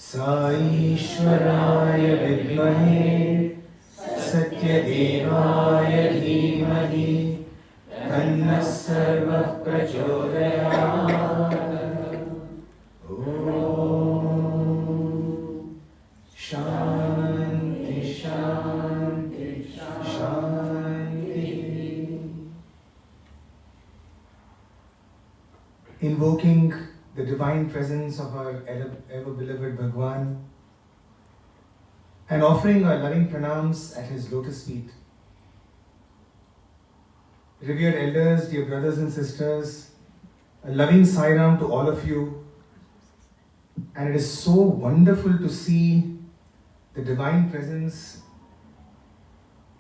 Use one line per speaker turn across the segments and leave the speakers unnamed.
Saishwaraya vidmahe Sathya devaya dhimahi Tanna sarva prachodayat. Om Shanti Shanti Shanti. Invoking the divine presence of our ever-beloved Bhagwan and offering our loving pranams at his lotus feet. Revered elders, dear brothers and sisters, a loving Sairam to all of you. And it is so wonderful to see the divine presence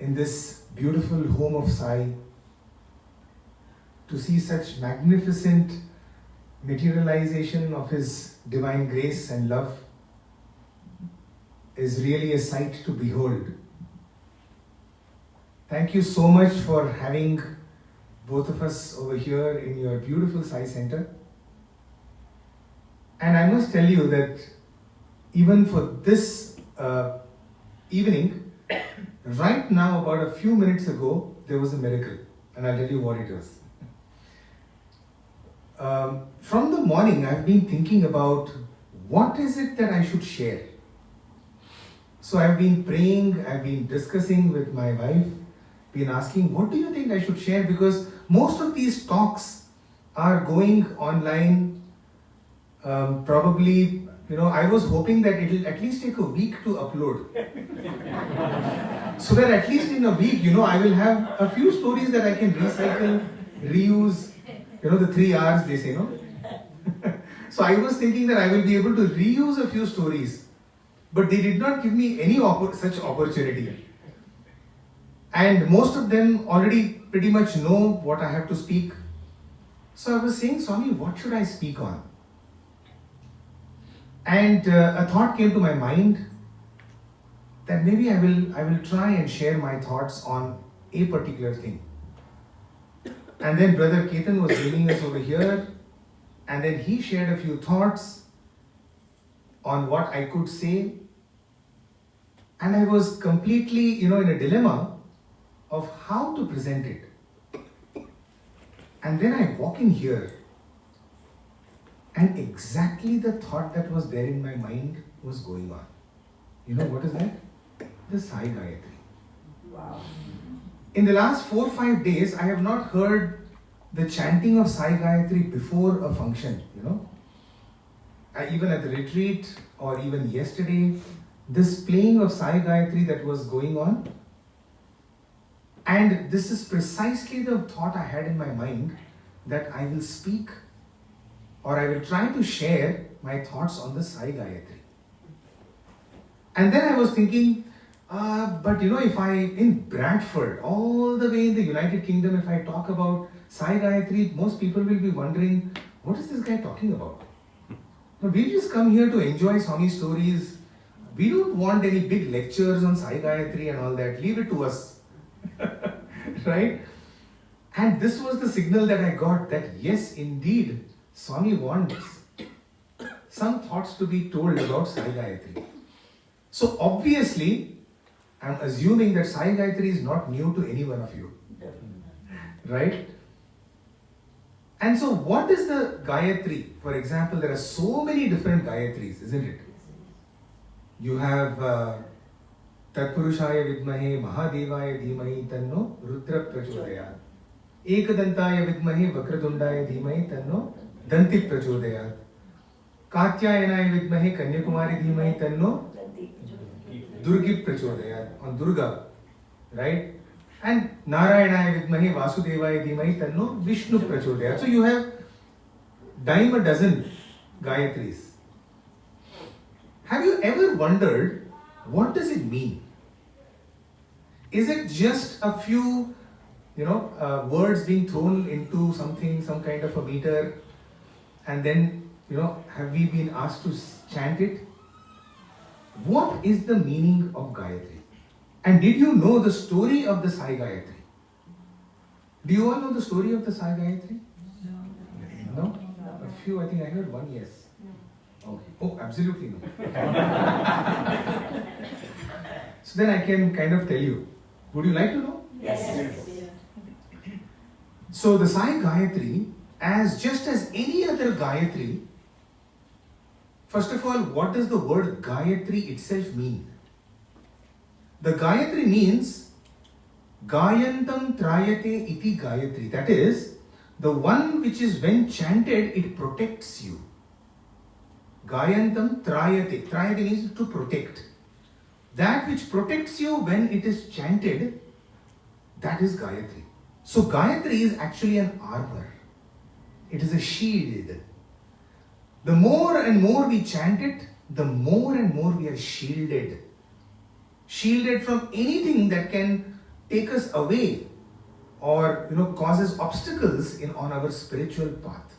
in this beautiful home of Sai, to see such magnificent materialization of his divine grace and love is really a sight to behold. Thank you so much for having both of us over here in your beautiful Sai Center. And I must tell you that even for this evening, right now, about a few minutes ago, there was a miracle. And I'll tell you what it was. From the morning, I've been thinking about what is it that I should share. So I've been praying, I've been discussing with my wife, been asking, what do you think I should share? Because most of these talks are going online. Probably, I was hoping that it'll at least take a week to upload. So that at least in a week, I will have a few stories that I can recycle, reuse. The 3 R's they say, no? So I was thinking that I will be able to reuse a few stories. But they did not give me any such opportunity. And most of them already pretty much know what I have to speak. So I was saying, Swami, what should I speak on? And a thought came to my mind that maybe I will try and share my thoughts on a particular thing. And then Brother Ketan was joining us over here, and then he shared a few thoughts on what I could say. And I was completely, in a dilemma of how to present it. And then I walk in here, and exactly the thought that was there in my mind was going on. What is that? The Sai Gayatri.
Wow.
In the last 4 or 5 days, I have not heard the chanting of Sai Gayatri before a function, even at the retreat or even yesterday, this playing of Sai Gayatri that was going on. And this is precisely the thought I had in my mind, that I will speak or I will try to share my thoughts on the Sai Gayatri. And then I was thinking, but if I, in Bradford, all the way in the United Kingdom, if I talk about Sai Gayatri, most people will be wondering, what is this guy talking about? Now, we just come here to enjoy Swami stories. We don't want any big lectures on Sai Gayatri and all that. Leave it to us. Right? And this was the signal that I got that yes, indeed, Swami wants some thoughts to be told about Sai Gayatri. So obviously, I'm assuming that Sai Gayatri is not new to any one of you. Right? And so what is the Gayatri? For example, there are so many different Gayatris, isn't it? You have Tatpurushaya Vidmahe Mahadevaya Dhimahi Tanno Rudra Prachodayat. Ekadantaya Vidmahe Vakradundaya Dhimahi Tanno Danti Prachodayat. Katyayanaya Vidmahe Kanyakumari Dhimahi Tanno Durgi Prachodayat. On Durga, right? And Narayanaya Vidmahe Vasudevaya Dhimahi Tanno Vishnu Prachodayat. So you have dime a dozen Gayatris. Have you ever wondered, what does it mean? Is it just a few, words being thrown into something, some kind of a meter, and then, have we been asked to chant it? What is the meaning of Gayatri? And did you know the story of the Sai Gayatri? Do you all know the story of the Sai Gayatri? No? A few, I think I heard one, yes. Okay. Oh, absolutely no. So then I can kind of tell you. Would you like to know?
Yes.
So the Sai Gayatri, just as any other Gayatri, first of all, what does the word Gayatri itself mean? The Gayatri means Gayantam Trayate iti Gayatri. That is, the one which is when chanted, it protects you. Gayantam Trayate. Trayate means to protect. That which protects you when it is chanted, that is Gayatri. So Gayatri is actually an armor. It is a shield. The more and more we chant it, the more and more we are shielded. Shielded from anything that can take us away or causes obstacles on our spiritual path.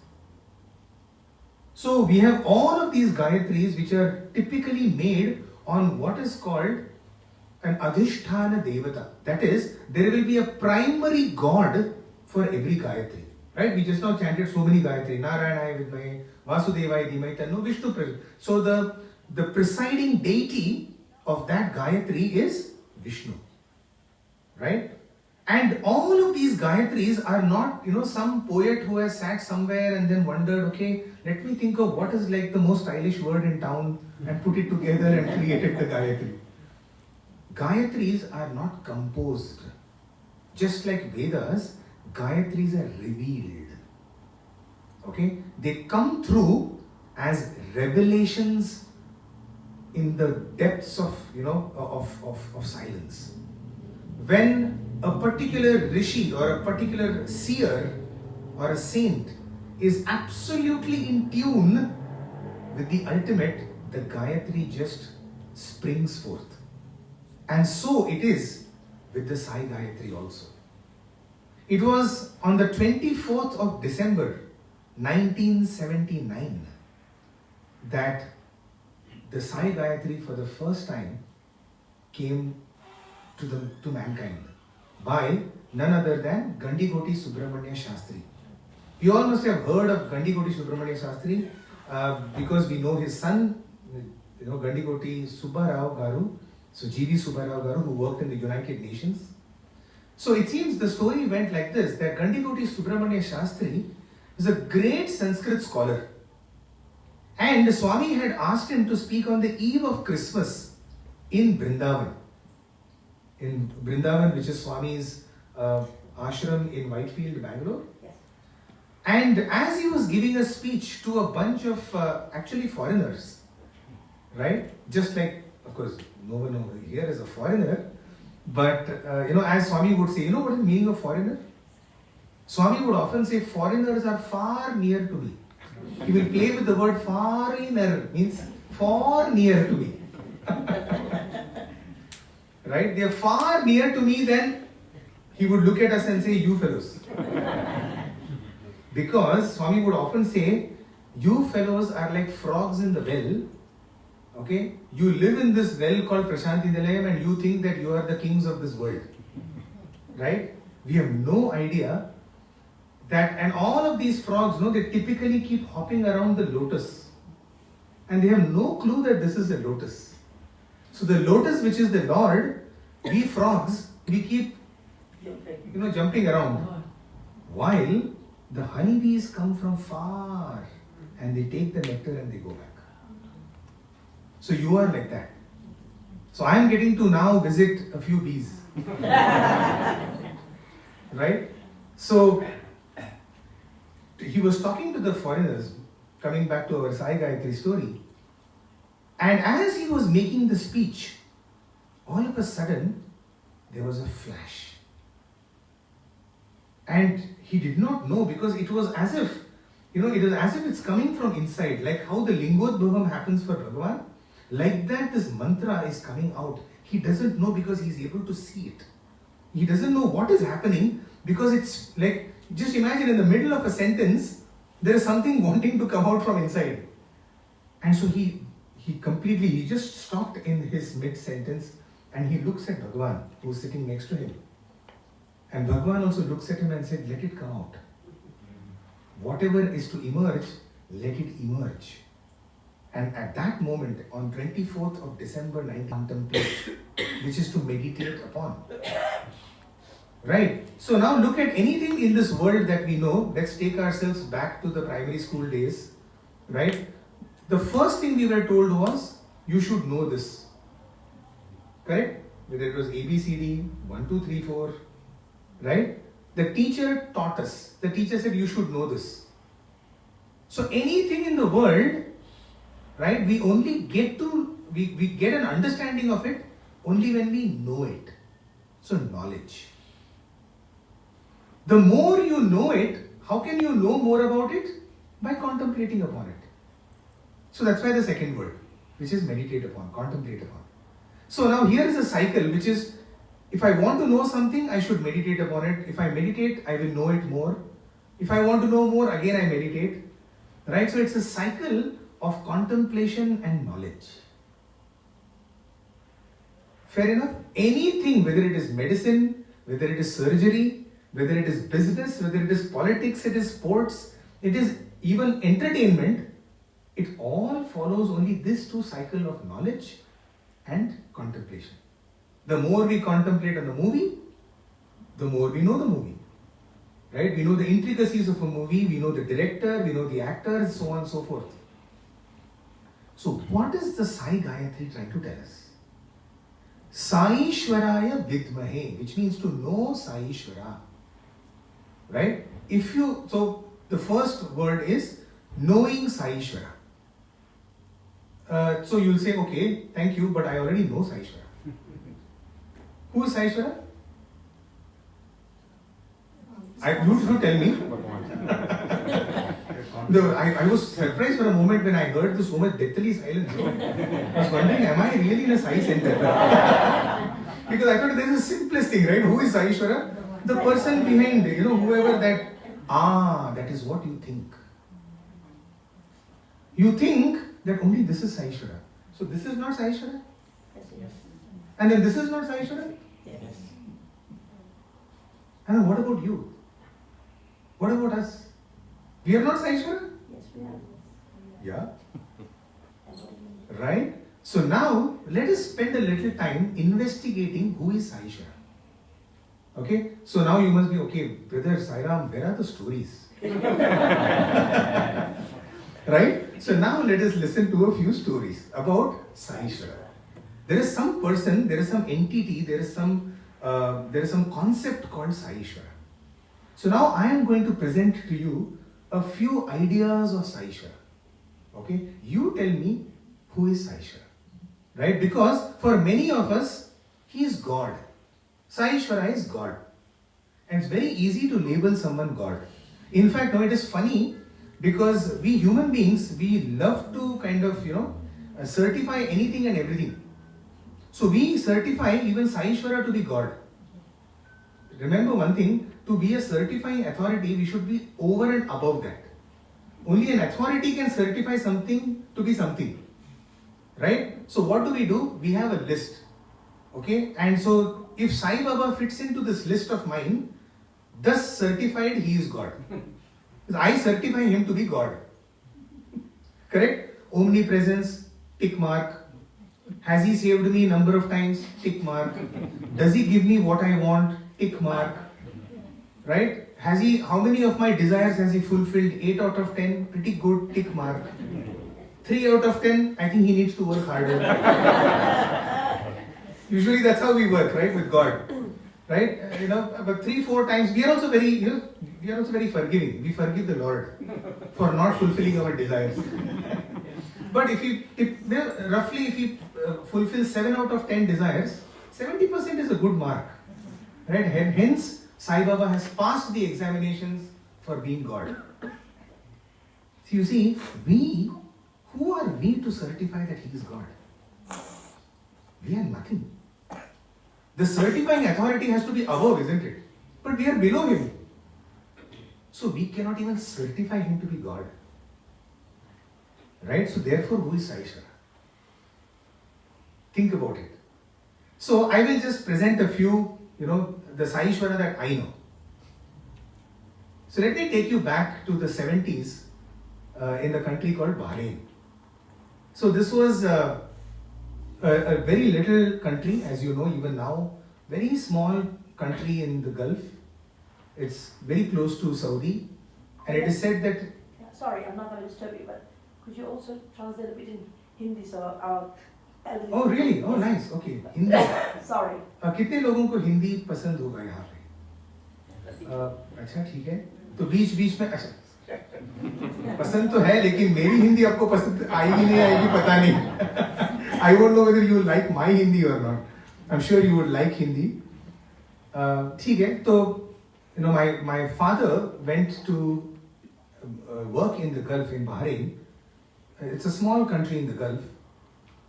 So we have all of these Gayatris which are typically made on what is called an Adhishthana Devata. That is, there will be a primary god for every Gayatri. Right? We just now chanted so many Gayatri. Narayana Vidmahe, Vasudevaya Dhimai Tanno Vishnu Prachodayate. So the presiding deity of that Gayatri is Vishnu. Right? And all of these Gayatris are not, some poet who has sat somewhere and then wondered, okay, let me think of what is like the most stylish word in town and put it together and created the Gayatri. Gayatris are not composed. Just like Vedas, Gayatris are revealed. Okay? They come through as revelations in the depths of, of silence. When a particular rishi or a particular seer or a saint is absolutely in tune with the ultimate, the Gayatri just springs forth. And so it is with the Sai Gayatri also. It was on the 24th of December 1979 that the Sai Gayatri for the first time came to mankind by none other than Gandigoti Subramanya Shastri. You all must have heard of Gandigoti Subramanya Shastri because we know his son, Gandigoti Subbarao Garu, so G.V. Subbarao Garu, who worked in the United Nations. So it seems the story went like this, that Gandigoti Subramanya Shastri is a great Sanskrit scholar. And Swami had asked him to speak on the eve of Christmas in Vrindavan. In Vrindavan, which is Swami's ashram in Whitefield, Bangalore.
Yes.
And as he was giving a speech to a bunch of actually foreigners, right? Just like, of course, no one over here is a foreigner, but as Swami would say, what is the meaning of foreigner? Swami would often say, foreigners are far near to me. He will play with the word foreigner, means far near to me. Right? They are far near to me, then he would look at us and say, you fellows. Because Swami would often say, you fellows are like frogs in the well. Okay? You live in this well called Prashanti Nilayam and you think that you are the kings of this world. Right? We have no idea that, and all of these frogs, they typically keep hopping around the lotus. And they have no clue that this is a lotus. So the lotus, which is the Lord, we frogs, we keep, jumping around. While the honeybees come from far and they take the nectar and they go back. So you are like that. So I am getting to now visit a few bees. Right? So he was talking to the foreigners, coming back to our Sai Gayatri story. And as he was making the speech, all of a sudden, there was a flash. And he did not know, because it was as if, it was as if it's coming from inside, like how the Lingodbhavam happens for Bhagavan. Like that, this mantra is coming out. He doesn't know because he's able to see it. He doesn't know what is happening because it's like, just imagine in the middle of a sentence, there is something wanting to come out from inside. And so he just stopped in his mid-sentence and he looks at Bhagavan, who's sitting next to him. And Bhagavan also looks at him and said, let it come out. Whatever is to emerge, let it emerge. And at that moment, on 24th of December 19, contemplate, which is to meditate upon. Right? So now look at anything in this world that we know. Let's take ourselves back to the primary school days. Right? The first thing we were told was, you should know this. Correct? Whether it was ABCD, 1, 2, 3, 4. Right? The teacher taught us. The teacher said, you should know this. So anything in the world, right, we only get to, we get an understanding of it only when we know it. So knowledge. The more you know it, how can you know more about it? By contemplating upon it. So that's why the second word, which is meditate upon, contemplate upon. So now here is a cycle which is, if I want to know something, I should meditate upon it. If I meditate, I will know it more. If I want to know more, again I meditate. Right? So it's a cycle of contemplation and knowledge. Fair enough? Anything, whether it is medicine, whether it is surgery, whether it is business, whether it is politics, it is sports, it is even entertainment, it all follows only this two cycle of knowledge and contemplation. The more we contemplate on the movie, the more we know the movie. Right? We know the intricacies of a movie, we know the director, we know the actors, so on and so forth. So what is the Sai Gayatri trying to tell us? Sai Ishwaraya Vidmahe, which means to know Sai Ishwara. Right? So the first word is knowing Sai Ishwara. So you'll say, okay, thank you, but I already know Sai Ishwara. Who is Sai Ishwara? You should tell me. I was surprised for a moment when I heard this so much deathly silence. I was wondering, am I really in a Sai center? Because I thought this is the simplest thing, right? Who is Sai Ishwara? The person behind, whoever that, that is what you think. You think that only this is Sai Ishwara. So this is not Sai Ishwara?
Yes.
And then this is not Sai Ishwara?
Yes.
And then what about you? What about us? We are not Sai Ishwara?
Yes, we are.
Yeah. Right? So now, let us spend a little time investigating who is Sai Ishwara. Okay? So now you must be, okay, brother Sairam, where are the stories? Right? So now let us listen to a few stories about Sai Ishwara. There is some person, there is some entity, there is some concept called Sai Ishwara. So now I am going to present to you a few ideas of Sai Ishwara. Okay? You tell me who is Sai Ishwara. Right? Because for many of us, he is God. Sai Ishwara is God. And it's very easy to label someone God. In fact, now it is funny because we human beings, we love to kind of, certify anything and everything. So we certify even Sai Ishwara to be God. Remember one thing, to be a certifying authority, we should be over and above that. Only an authority can certify something to be something. Right? So what do? We have a list. Okay? And so if Sai Baba fits into this list of mine, thus certified he is God. I certify him to be God. Correct? Omnipresence, tick mark. Has he saved me a number of times? Tick mark. Does he give me what I want? Tick mark. Right? How many of my desires has he fulfilled? 8 out of 10, pretty good, tick mark. 3 out of 10, I think he needs to work harder. Usually that's how we work, right, with God. Right? But 3-4 times, we are also very forgiving. We forgive the Lord for not fulfilling our desires. But if you fulfill 7 out of 10 desires, 70% is a good mark. Right? Hence, Sai Baba has passed the examinations for being God. So you see, who are we to certify that he is God? We are nothing. The certifying authority has to be above, isn't it? But we are below him. So we cannot even certify him to be God. Right? So therefore, who is Sai Ishwara? Think about it. So I will just present a few, the the Sai Ishvara that I know. So let me take you back to the 70s in the country called Bahrain. So this was a very little country, as you know, even now, very small country in the Gulf. It's very close to Saudi, and it is said that.
Sorry, I'm not going to disturb you, but could you also translate a bit in Hindi so our elderly.
Oh really? Oh nice. Okay. Hindi.
Sorry.
कितने लोगों को हिंदी पसंद होगा यहाँ पे? अच्छा ठीक है. तो बीच में अच्छा पसंद तो है, लेकिन मेरी हिंदी आपको पसंद आएगी नहीं आएगी पता नहीं. I won't know whether you like my Hindi or not. I'm sure you would like Hindi. ठीक है. तो you know my father went to work in the Gulf in Bahrain. It's a small country in the Gulf,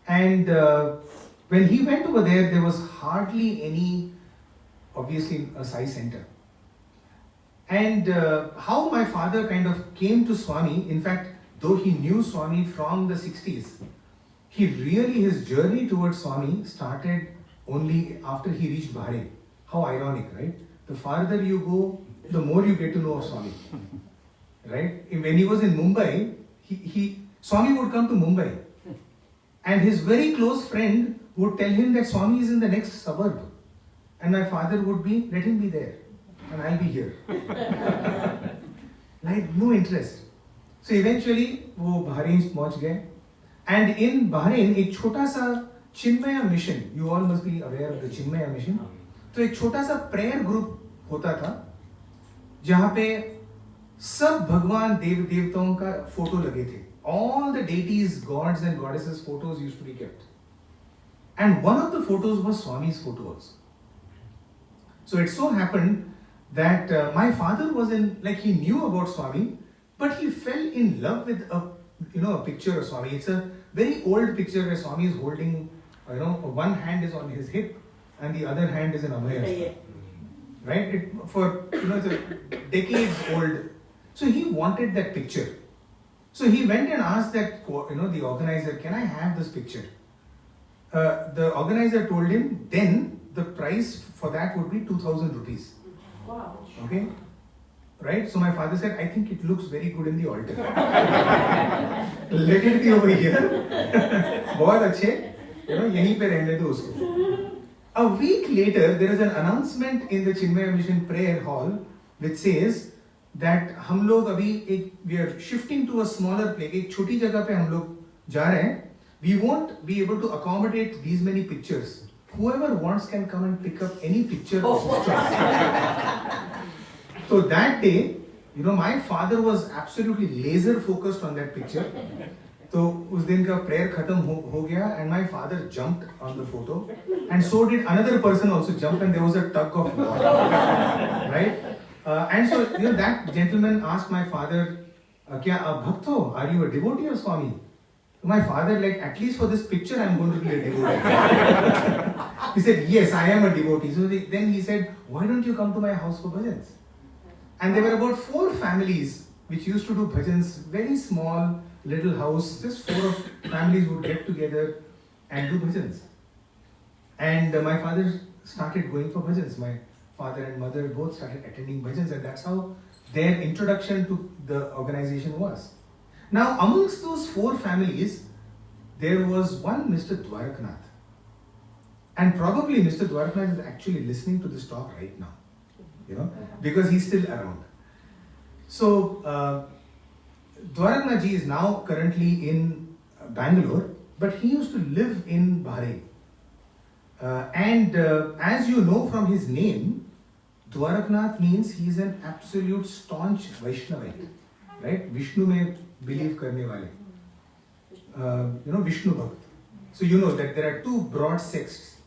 and when he went over there was hardly any, obviously, a Sai center. And how my father kind of came to Swami, in fact, though he knew Swami from the 60s, his journey towards Swami started only after he reached Bahrain. How ironic, right? The farther you go, the more you get to know of Swami. Right? When he was in Mumbai, Swami would come to Mumbai, and his very close friend would tell him that Swami is in the next suburb, and my father would be, let him be there, and I'll be here. Like no interest. So eventually, वो Bahrain पहुंच गए, and in Bahrain एक छोटा सा Chinmaya mission. You all must be aware of the Chinmaya mission. तो एक छोटा सा prayer group होता था, जहाँ पे सब भगवान देव देवताओं का फोटो लगे थे. All the deities, gods and goddesses photos used to be kept. And one of the photos was Swami's photo also. So it so happened that my father was he knew about Swami, but he fell in love with a picture of Swami. It's a very old picture where Swami is holding, one hand is on his hip and the other hand is in Amey. Right? It's a decades old. So he wanted that picture. So he went and asked that, the organizer, can I have this picture? The organizer told him, then the price for that would be 2,000 rupees.
Wow.
Okay? Right? So my father said, I think it looks very good in the altar. Let it be over here. बहुत अच्छे, यहीं पे रहने दो उसको. A week later, there is an announcement in the Chinmaya Mission prayer hall which says that हम लोग अभी we are shifting to a smaller place. एक छोटी जगह पे हम लोग जा रहे हैं. We won't be able to accommodate these many pictures. Whoever wants can come and pick up any picture of his choice. So that day, my father was absolutely laser focused on that picture. So उस दिन का prayer खत्म हो गया, and my father jumped on the photo, and so did another person also jump, and there was a tug of war, right? And so that gentleman asked my father, क्या आप भक्त हो? Are you a devotee of Swami? My father, at least for this picture, I'm going to be a devotee. He said, yes, I am a devotee. So then he said, why don't you come to my house for bhajans? And there were about 4 families which used to do bhajans, very small little house, just 4 families would get together and do bhajans. And my father started going for bhajans. My father and mother both started attending bhajans, and that's how their introduction to the organization was. Now, amongst those 4 families, there was one Mr. Dwaraknath. And probably Mr. Dwaraknath is actually listening to this talk right now, because he's still around. So, Dwaraknath ji is now currently in Bangalore, but he used to live in Bahrain. And as you know from his name, Dwaraknath means he is an absolute staunch Vaishnavite, right? Vishnu mein believe karne wale. Vishnu Bhakt. So you know that there are 2 broad sects,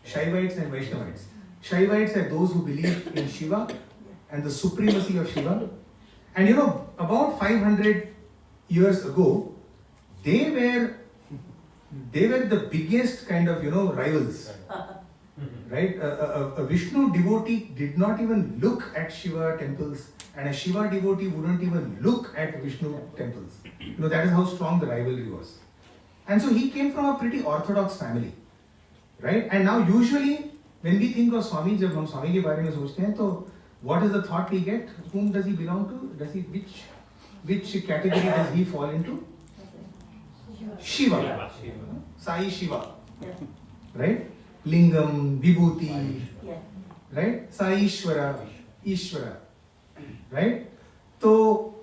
Shaivites and Vaishnavites. Shaivites are those who believe in Shiva and the supremacy of Shiva. And about 500 years ago, they were the biggest kind of, rivals. Right? A Vishnu devotee did not even look at Shiva temples, and a Shiva devotee wouldn't even look at Vishnu temples. That is how strong the rivalry was. And so he came from a pretty orthodox family. Right? And now usually when we think of Swami, जब हम स्वामी के बारे में सोचते हैं तो what is the thought we get? Whom does he belong to? Which category does he fall into? Shiva. Sai Shiva.
Yeah.
Right? Lingam, Vibhuti.
Yeah.
Right? Sai Ishvara. Right? So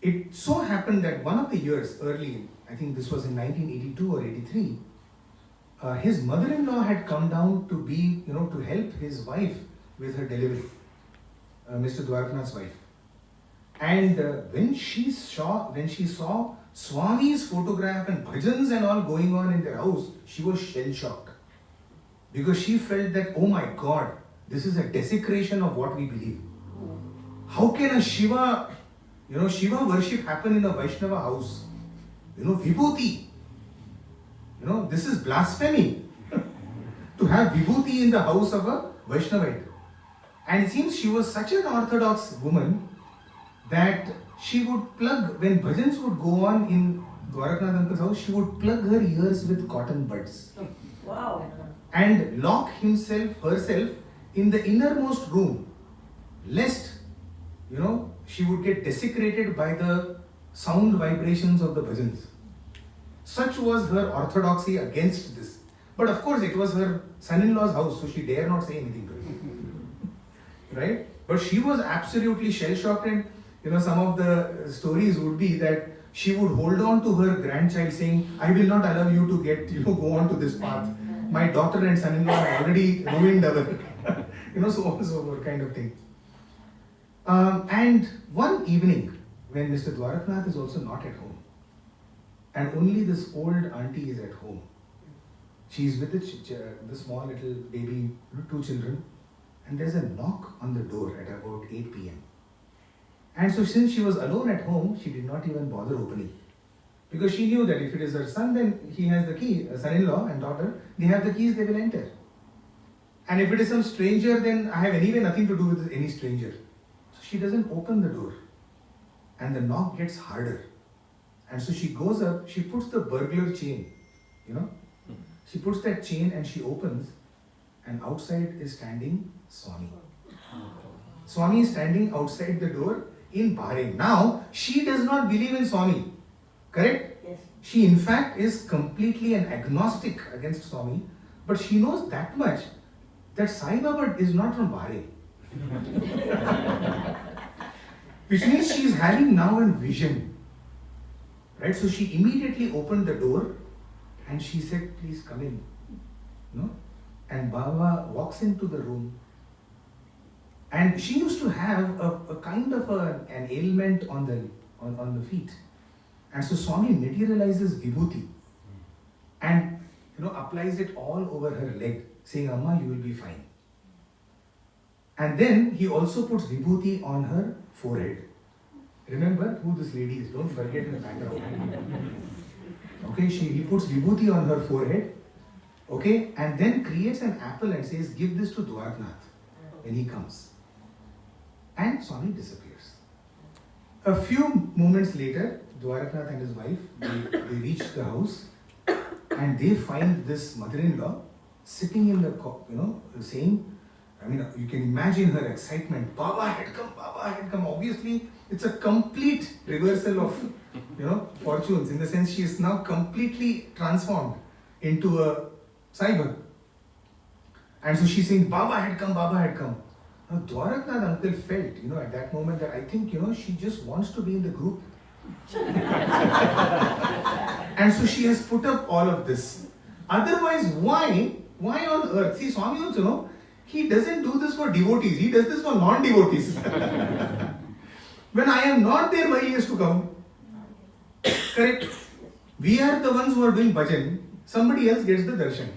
it so happened that one of the years early, I think this was in 1982 or 83, his mother-in-law had come down to be, to help his wife with her delivery, Mr. Dwarkanath's wife. And when she saw Swami's photograph and bhajans and all going on in their house, she was shell-shocked. Because she felt that, oh my God, this is a desecration of what we believe. How can a Shiva worship happen in a Vaishnava house? Vibhuti. This is blasphemy. To have Vibhuti in the house of a Vaishnavite. And it seems she was such an orthodox woman that she would plug, when bhajans would go on in Dwarakanath uncle's house, she would plug her ears with cotton buds.
Wow.
And lock herself in the innermost room, lest, she would get desecrated by the sound vibrations of the bhajans. Such was her orthodoxy against this. But of course, it was her son-in-law's house, so she dare not say anything to it. Right? But she was absolutely shell-shocked, and some of the stories would be that she would hold on to her grandchild saying, I will not allow you to get, go on to this path. My daughter and son-in-law have already ruined our, so on and so forth kind of thing. And one evening, when Mr. Dwarakanath is also not at home, and only this old auntie is at home, she is with the small little baby, 2 children, and there's a knock on the door at about 8 p.m. And so since she was alone at home, she did not even bother opening. Because she knew that if it is her son, then he has the key, son-in-law and daughter, they have the keys, they will enter. And if it is some stranger, then I have anyway nothing to do with any stranger. So she doesn't open the door. And the knock gets harder. And so she goes up, she puts the burglar chain, She puts that chain and she opens, and outside is standing Swami. Swami is standing outside the door in Bahrain. Now, she does not believe in Swami. Correct?
Yes.
She in fact is completely an agnostic against Swami, but she knows that much that Sai Baba is not from Bahrain. Which means she is having now a vision. Right? So she immediately opened the door and she said, please come in. And Baba walks into the room. And she used to have a kind of an ailment on the feet. And so Swami materializes Vibhuti and applies it all over her leg, saying, Amma, you will be fine. And then he also puts Vibhuti on her forehead. Remember who this lady is, don't forget the background. Okay, he puts Vibhuti on her forehead, okay, and then creates an apple and says, give this to Dwarakanath when he comes. And Swami disappears. A few moments later, Dwarakanath and his wife, they reach the house and they find this mother-in-law sitting in the, saying, you can imagine her excitement. Baba had come. Obviously, it's a complete reversal of, fortunes. In the sense, she is now completely transformed into a Sai. And so she's saying, Baba had come. Now, Dwarakanath uncle felt, at that moment that I think, she just wants to be in the group. And so she has put up all of this. Otherwise, why on earth? See, Swami also, he doesn't do this for devotees. He does this for non-devotees. When I am not there, why he has to come? Correct? We are the ones who are doing bhajan. Somebody else gets the darshan.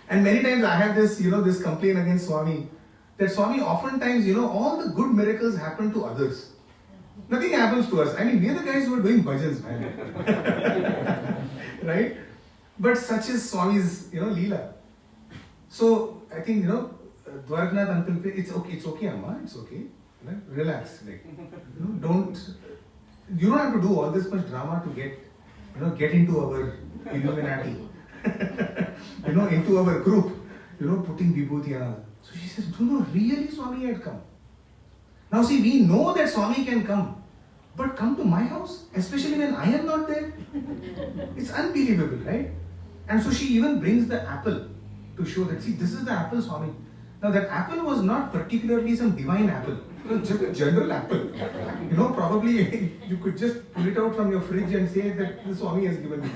And many times I have this, this complaint against Swami. That Swami oftentimes, all the good miracles happen to others. Nothing happens to us. We are the guys who are doing bhajans, man. Right? But such is Swami's, leela. So, I think, Dwarakanath uncle, it's okay, Amma, it's okay. Relax. You don't have to do all this much drama to get into our Illuminati. into our group, putting vibhuti and all. So she says, no, really Swami had come. Now see, we know that Swami can come, but come to my house, especially when I am not there. It's unbelievable, right? And so she even brings the apple to show that, see, this is the apple, Swami. Now that apple was not particularly some divine apple. It was just a general apple. Probably you could just pull it out from your fridge and say that the Swami has given me.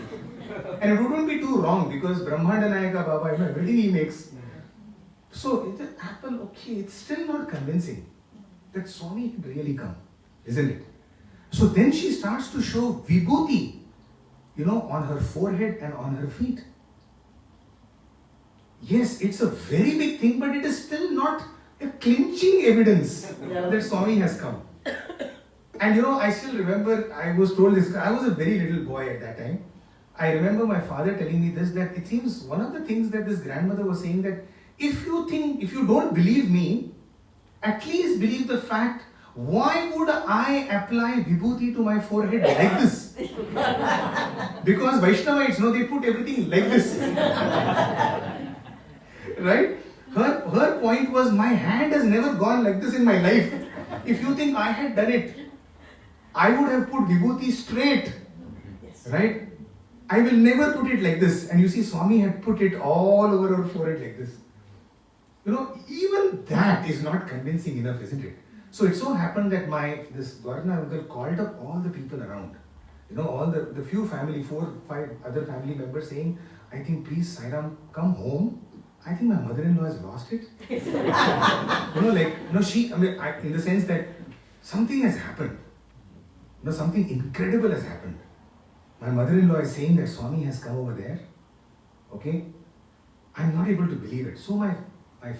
And it wouldn't be too wrong because Brahmanda Nayaka Baba, everything he makes. So the apple, okay, it's still not convincing that Swami can really come, isn't it? So then she starts to show vibhuti, on her forehead and on her feet. Yes, it's a very big thing, but it is still not a clinching evidence that Swami has come. And I still remember, I was told this, I was a very little boy at that time. I remember my father telling me this, that it seems one of the things that this grandmother was saying that if you don't believe me, at least believe the fact, why would I apply vibhuti to my forehead like this? Because Vaishnavites, they put everything like this. Right? Her point was, my hand has never gone like this in my life. If you think I had done it, I would have put vibhuti straight. Right? I will never put it like this. And you see, Swami had put it all over her forehead like this. Even that is not convincing enough, isn't it? So it so happened that this Gwarna uncle called up all the people around. All the few family, 4, 5 other family members saying, I think please Sairam, come home. I think my mother-in-law has lost it. In the sense that something has happened. Something incredible has happened. My mother-in-law is saying that Swami has come over there. Okay? I'm not able to believe it. So my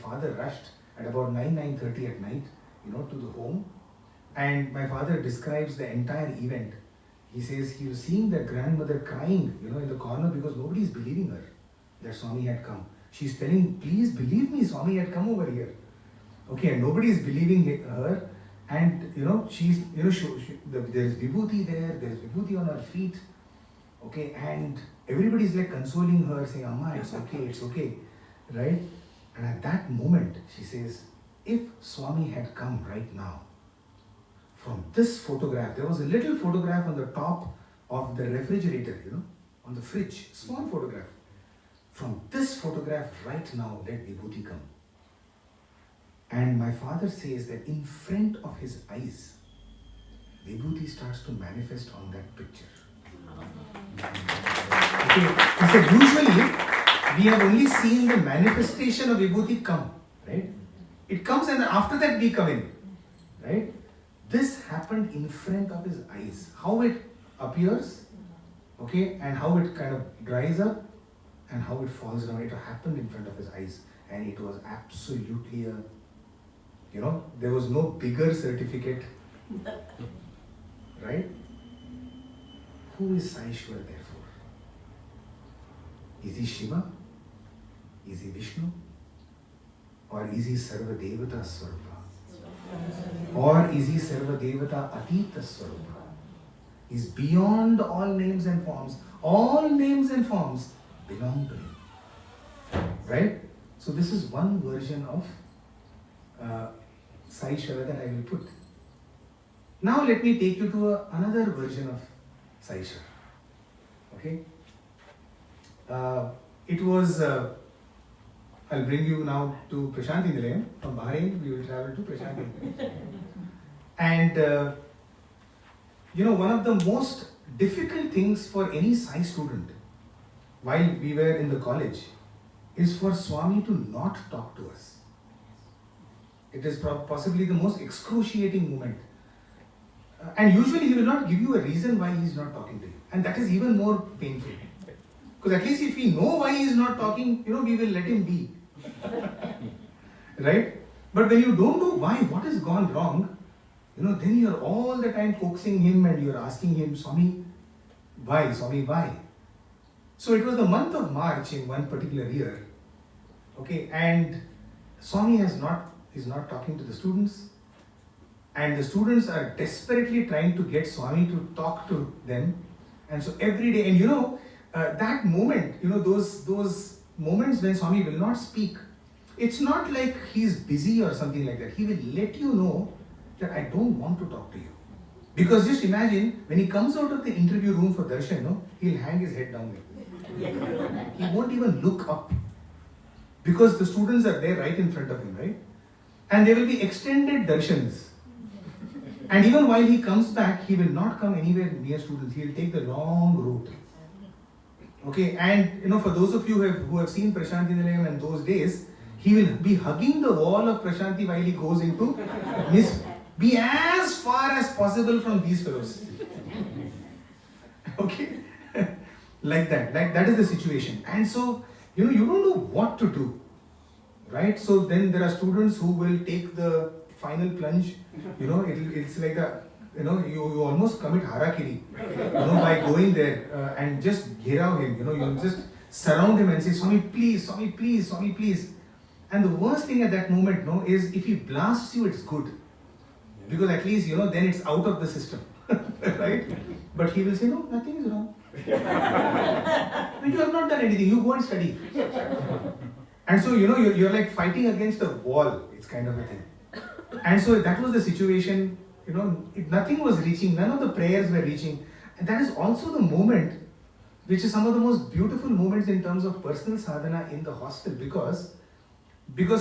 father rushed at about 9:30 at night, to the home. And my father describes the entire event. He says he was seeing the grandmother crying, in the corner because nobody is believing her that Swami had come. She's telling, please believe me, Swami had come over here. Okay, and nobody is believing her. And, she's, there's vibhuti there's vibhuti on her feet. Okay, and everybody's like consoling her, saying, Amma, it's okay, right? And at that moment, she says, if Swami had come right now, from this photograph, there was a little photograph on the top of the refrigerator, on the fridge, small photograph. From this photograph right now, let vibhuti come. And my father says that in front of his eyes, vibhuti starts to manifest on that picture. Okay. He said, usually we have only seen the manifestation of vibhuti come, right? It comes and after that we come in, right? This happened in front of his eyes. How it appears, okay, and how it kind of dries up and how it falls down. It happened in front of his eyes and it was absolutely there was no bigger certificate, right? Who is Saishwar therefore? Is he Shiva? Is he Vishnu? Or is he Sarva Devata Swarupa? Or is he Sarva Devata Atita Swarupa? He's beyond all names and forms. All names and forms belong to him. Right? So this is one version of Sai Shara that I will put. Now let me take you to another version of Sai Shara. Okay? It was, I'll bring you now to Prashanti Nilayam. From Bahrain, we will travel to Prashanti Nilayam. And, one of the most difficult things for any Sai student while we were in the college is for Swami to not talk to us. It is possibly the most excruciating moment. And usually he will not give you a reason why he is not talking to you. And that is even more painful. Because at least if we know why he is not talking, we will let him be. Right? But when you don't know why, what has gone wrong, then you are all the time coaxing him and you are asking him, Swami, why? Swami, why? So it was the month of March in one particular year. Okay, and Swami is not talking to the students. And the students are desperately trying to get Swami to talk to them. And so every day, and that moment, those moments when Swami will not speak, it's not like he's busy or something like that. He will let you know that I don't want to talk to you. Because just imagine, when he comes out of the interview room for darshan, no, he'll hang his head down. He won't even look up. Because the students are there right in front of him, right? And there will be extended darshans. And even while he comes back, he will not come anywhere near students. He will take the long route. Okay, and for those of you who have seen Prashanti Nilayam in those days, he will be hugging the wall of Prashanti while he goes into be as far as possible from these fellows. Okay, like that is the situation. And so, you don't know what to do, right? So then there are students who will take the final plunge. It's like you almost commit harakiri, by going there and just ghirao him. You just surround him and say, Swami, please, Swami, please, Swami, please. And the worst thing at that moment, is if he blasts you, it's good. Because at least, then it's out of the system. Right? But he will say, no, nothing is wrong. You have not done anything. You go and study. And so, you're like fighting against a wall. It's kind of a thing. And so that was the situation. Nothing was reaching. None of the prayers were reaching. And that is also the moment, which is some of the most beautiful moments in terms of personal sadhana in the hostel. Because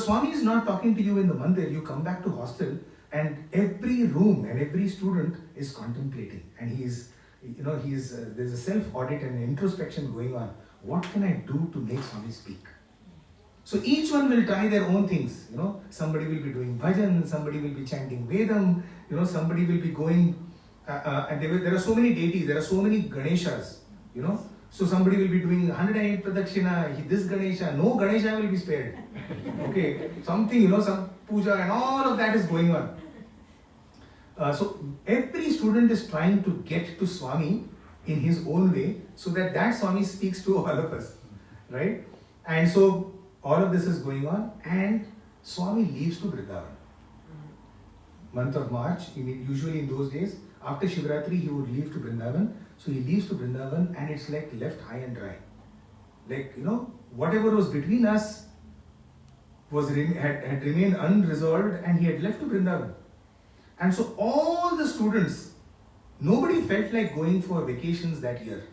Swami is not talking to you in the mandir. You come back to hostel and every room and every student is contemplating. And there's a self-audit and introspection going on. What can I do to make Swami speak? So each one will try their own things. Somebody will be doing bhajan, somebody will be chanting Vedam, somebody will be going, and there are so many deities, there are so many Ganeshas, So somebody will be doing 108 Pradakshina, this Ganesha, no Ganesha will be spared. Okay, something, some puja and all of that is going on. So every student is trying to get to Swami in his own way so that Swami speaks to all of us, right? And so all of this is going on and Swami leaves to Vrindavan. Month of March, usually in those days, after Shivratri he would leave to Vrindavan. So he leaves to Vrindavan and it's like left high and dry. Like, whatever was between us had remained unresolved and he had left to Vrindavan. And so all the students, nobody felt like going for vacations that year.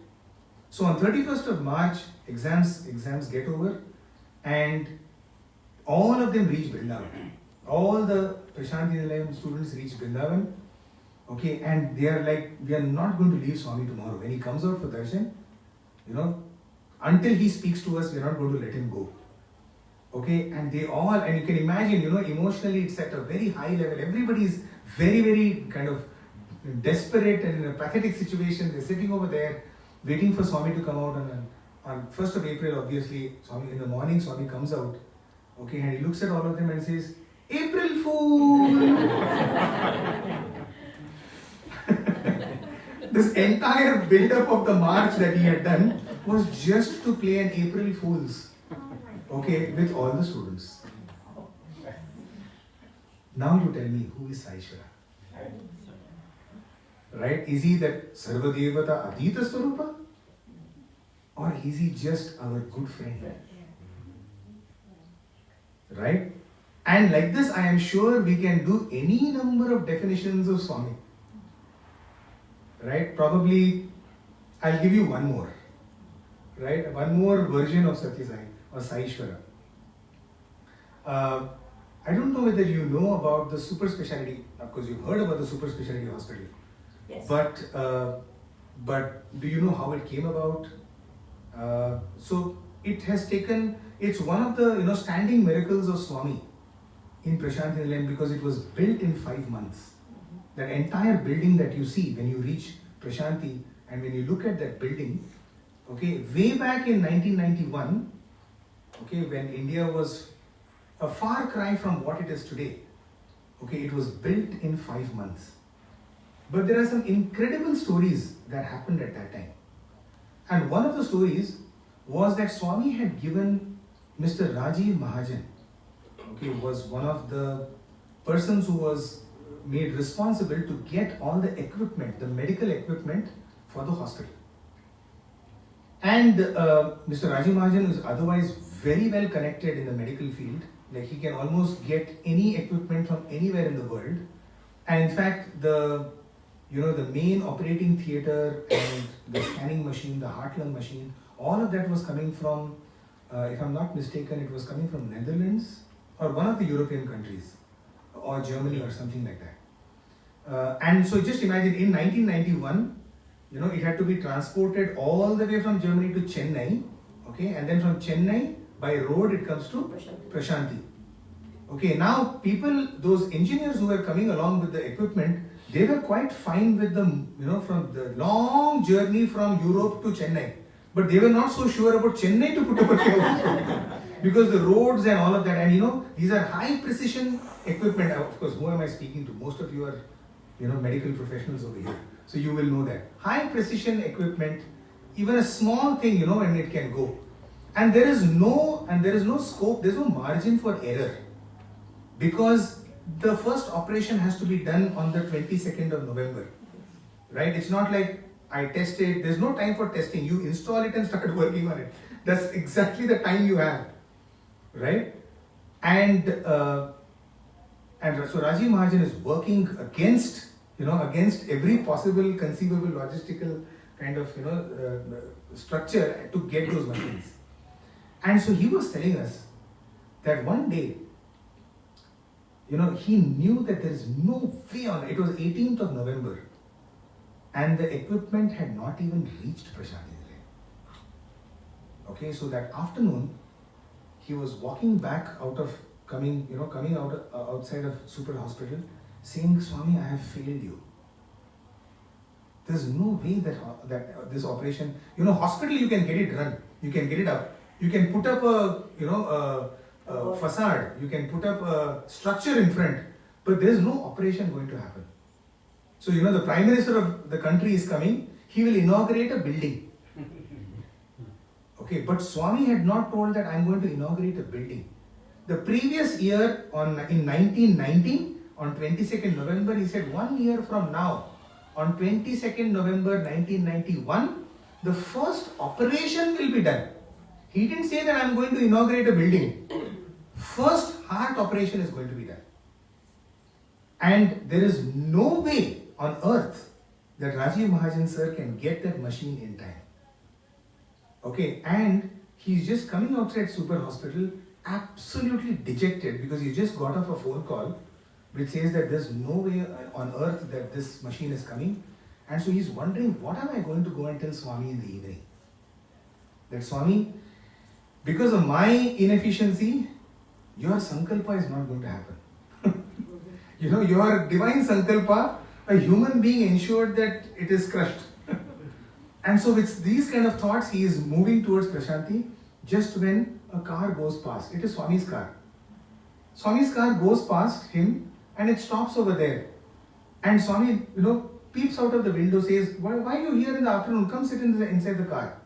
So on 31st of March, exams get over and all of them reach Vrindavan. All the Prashanti Nilayam students reach Vrindavan. Okay, and they are like, we are not going to leave Swami tomorrow. When he comes out for darshan, until he speaks to us, we are not going to let him go. Okay, and they all, and you can imagine, emotionally it's at a very high level. Everybody is very, very kind of desperate and in a pathetic situation. They're sitting over there, waiting for Swami to come out. And on 1st of April, obviously, Swami, in the morning, Swami comes out. Okay, and he looks at all of them and says, April Fool! This entire build-up of the march that he had done was just to play an April Fools, okay, with all the students. Now you tell me, who is Saishwara? Right? Is he that Sarvadevata Adita Swarupa? Or is he just our good friend? Right? And like this, I am sure we can do any number of definitions of Swami. Right? Probably, I'll give you one more. Right? One more version of Sathya Sai or Saishwara. I don't know whether you know about the super specialty. Of course, you've heard about the super specialty hospital.
Yes.
But do you know how it came about? So it has taken. It's one of the standing miracles of Swami in Prashanti Nilayam because it was built in 5 months. That entire building that you see when you reach Prashanti and when you look at that building, okay, way back in 1991, okay, when India was a far cry from what it is today, okay, it was built in 5 months. But there are some incredible stories that happened at that time. And one of the stories was that Swami had given Mr. Rajiv Mahajan, okay, was one of the persons who was made responsible to get all the equipment, the medical equipment for the hospital. And Mr. Rajiv Mahajan is otherwise very well connected in the medical field. Like he can almost get any equipment from anywhere in the world. And in fact, the main operating theatre and the scanning machine, the heart-lung machine, all of that was coming from, if I'm not mistaken, it was coming from Netherlands or one of the European countries, or Germany or something like that. And so just imagine in 1991, it had to be transported all the way from Germany to Chennai, okay, and then from Chennai by road it comes to Prashanti. Okay, now those engineers who were coming along with the equipment, they were quite fine with from the long journey from Europe to Chennai. But they were not so sure about Chennai to Puttaparthi because the roads and all of that. And these are high precision equipment. Of course, who am I speaking to? Most of you are, medical professionals over here. So you will know that. High precision equipment, even a small thing, and it can go. And there is no scope, there's no margin for error. Because the first operation has to be done on the 22nd of November. Right? It's not like I tested, there's no time for testing. You install it and start working on it. That's exactly the time you have. Right? And so Rajiv Mahajan is working against every possible conceivable logistical kind of, structure to get those machines. And so he was telling us that one day, he knew that there is no way on it. Was 18th of November and the equipment had not even reached Prashanti. Okay, so that afternoon he was walking back coming out outside of Super Hospital saying, Swami, I have failed you. There's no way that this operation, hospital you can get it run, you can get it up, you can put up a facade, you can put up a structure in front, but there's no operation going to happen. So the Prime Minister of the country is coming, he will inaugurate a building. Okay, but Swami had not told that I'm going to inaugurate a building. The previous year in 1990, on 22nd November, he said 1 year from now, on 22nd November 1991, the first operation will be done. He didn't say that I'm going to inaugurate a building. First heart operation is going to be done. And there is no way on earth that Rajiv Mahajan sir can get that machine in time. Okay, and he's just coming outside Super Hospital absolutely dejected because he just got off a phone call which says that there's no way on earth that this machine is coming. And so he's wondering, what am I going to go and tell Swami in the evening? That Swami, because of my inefficiency, your sankalpa is not going to happen. Your divine sankalpa, a human being ensured that it is crushed. And so with these kind of thoughts, he is moving towards Prashanti just when a car goes past. It is Swami's car. Swami's car goes past him and it stops over there. And Swami, peeps out of the window, says, why are you here in the afternoon? Come sit inside the car.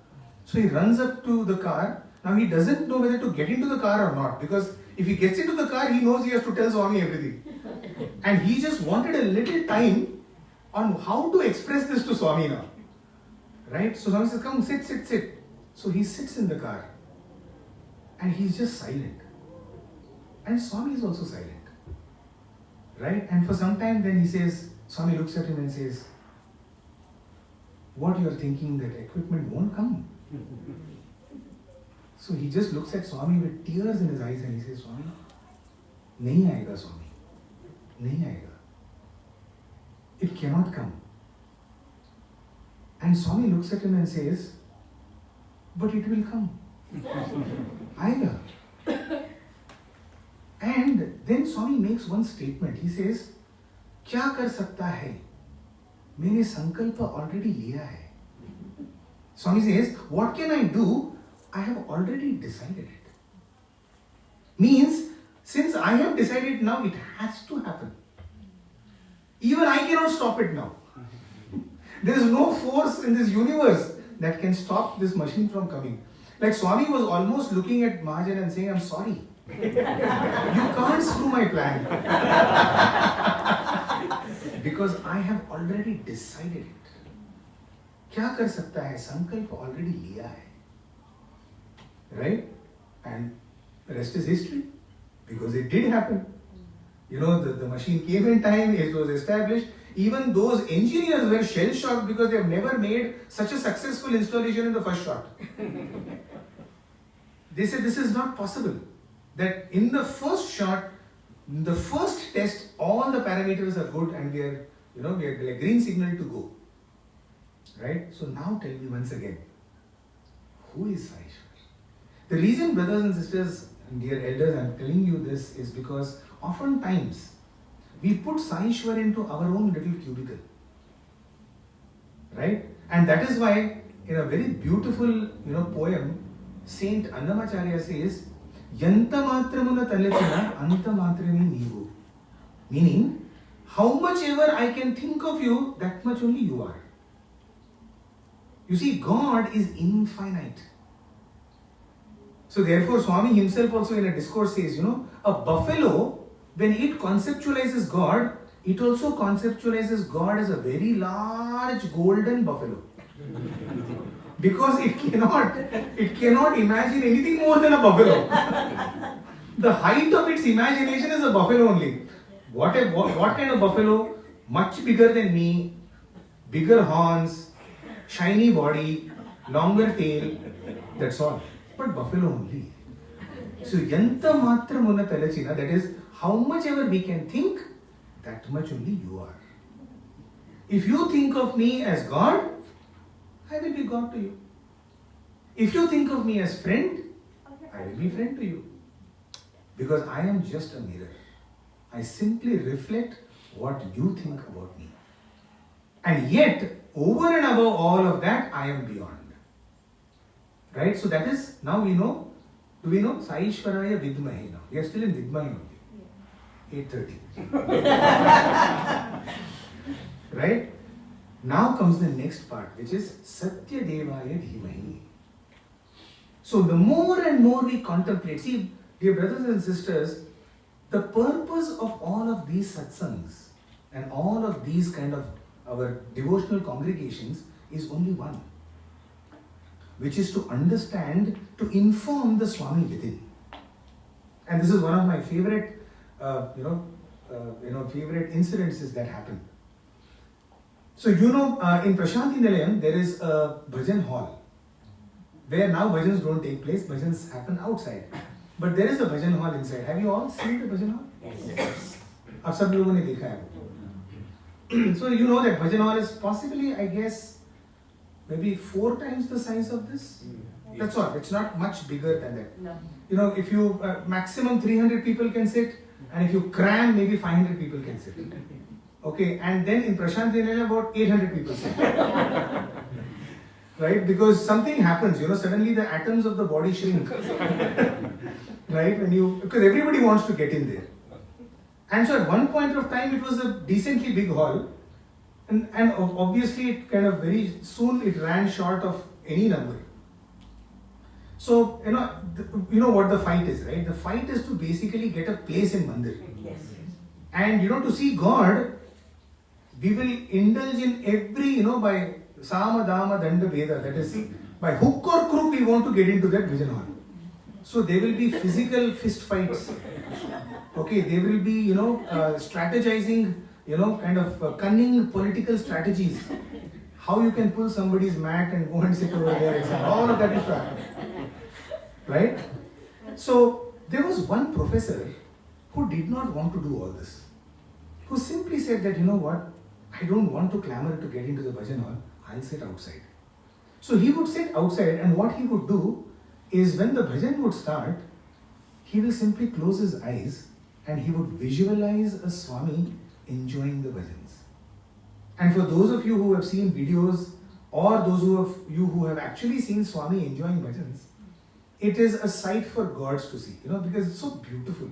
So he runs up to the car. Now he doesn't know whether to get into the car or not, because if he gets into the car, he knows he has to tell Swami everything. And he just wanted a little time on how to express this to Swami now. Right? So Swami says, come, sit. So he sits in the car. And he's just silent. And Swami is also silent. Right? And for some time then he says, Swami looks at him and says, what you're thinking that equipment won't come? So he just looks at Swami with tears in his eyes and he says, Swami, nahi aayega Swami, nahi aayega. It cannot come. And Swami looks at him and says, but it will come. Aayega. And then Swami makes one statement. He says, क्या कर सकता है? मैंने संकल्प already लिया है. Swami says, what can I do? I have already decided it. Means, since I have decided now, it has to happen. Even I cannot stop it now. There is no force in this universe that can stop this machine from coming. Like Swami was almost looking at Mahajan and saying, I'm sorry. You can't screw my plan. Because I have already decided it. क्या कर सकता है? संकल्प already लिया है. right? And the rest is history, because it did happen. The machine came in time, it was established. Even those engineers were shell-shocked because they have never made such a successful installation in the first shot. They said this is not possible. That in the first shot, in the first test, all the parameters are good and we are like green signal to go. Right? So now tell me once again, who is Sai? The reason, brothers and sisters and dear elders, I am telling you this is because oftentimes we put Sai into our own little cubicle. Right? And that is why in a very beautiful poem, Saint Annamacharya says, Yanta matramuna talachina anta matrami neevu. Meaning, how much ever I can think of you, that much only you are. You see, God is infinite. So therefore, Swami himself also in a discourse says, a buffalo, when it conceptualizes God, it also conceptualizes God as a very large golden buffalo. Because it cannot imagine anything more than a buffalo. The height of its imagination is a buffalo only. What kind of buffalo? Much bigger than me, bigger horns, shiny body, longer tail, that's all. But buffalo only. So yanta matramuna talachina, that is, how much ever we can think, that much only you are. If you think of me as God, I will be God to you. If you think of me as friend, I will be friend to you. Because I am just a mirror. I simply reflect what you think about me. And yet, over and above all of that, I am beyond. Right? So that is, now we know, do we know? Sai Ishwaraya Vidmahe now. We are still in Vidmahe only. 8:30. Right? Now comes the next part, which is Sathya Devaya Dhimahi. So the more and more we contemplate, see, dear brothers and sisters, the purpose of all of these satsangs and all of these kind of our devotional congregations is only one, which is to understand, to inform the Swami within. And this is one of my favorite, favorite incidences that happen. So in Prashanti Nilayam there is a bhajan hall, where now bhajans don't take place, bhajans happen outside. But there is a bhajan hall inside. Have you all seen the bhajan hall? Yes. Ab sab logon ne dekha hai. So you know that bhajan hall is possibly, I guess, maybe 4 times the size of this. That's all. It's not much bigger than that. No. If you maximum 300 people can sit, and if you cram, maybe 500 people can sit. Okay, and then in Prashanti Nilayam about 800 people sit. Right? Because something happens, suddenly the atoms of the body shrink. Right? Because everybody wants to get in there. And so at one point of time it was a decently big hall. And obviously it kind of very soon it ran short of any number. So, you know what the fight is, right? The fight is to basically get a place in Mandir. Yes. And to see God, we will indulge in every, by Sama, Dama, Danda, Veda, that is, by hook or crook we want to get into that bhajan hall. So there will be physical fist fights. Okay, there will be, strategizing, kind of cunning political strategies. How you can pull somebody's mat and go and sit over there, etc. All of that is to happen. Right? So there was one professor who did not want to do all this. Who simply said that, I don't want to clamor to get into the bhajan hall, I'll sit outside. So he would sit outside, and what he would do is when the bhajan would start, he will simply close his eyes and he would visualize a Swami enjoying the bhajans. And for those of you who have seen videos, or those of you who have actually seen Swami enjoying bhajans, it is a sight for gods to see, because it's so beautiful.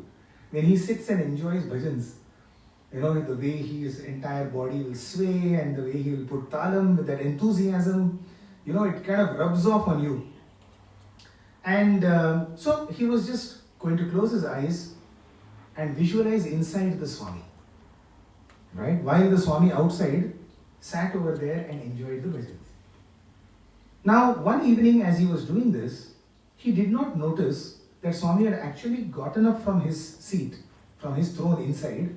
When he sits and enjoys bhajans, the way his entire body will sway and the way he will put talam with that enthusiasm, it kind of rubs off on you. And so he was just going to close his eyes and visualize inside the Swami. Right? While the Swami outside sat over there and enjoyed the bhajans. Now, one evening as he was doing this, he did not notice that Swami had actually gotten up from his seat, from his throne inside,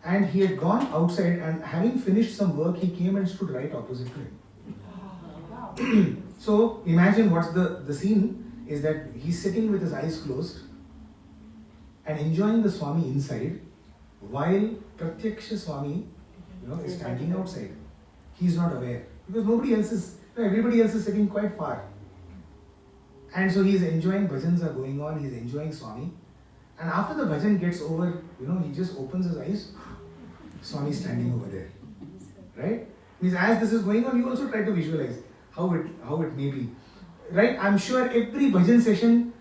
and he had gone outside, and having finished some work, he came and stood right opposite to him. So imagine what's the scene is that he's sitting with his eyes closed and enjoying the Swami inside, while Pratyaksha Swami, is standing outside. He's not aware because everybody else is sitting quite far. And so he's enjoying, bhajans are going on, he's enjoying Swami. And after the bhajan gets over, he just opens his eyes, Swami standing over there. Right? Means as this is going on, you also try to visualize how it may be. Right? I'm sure every bhajan session,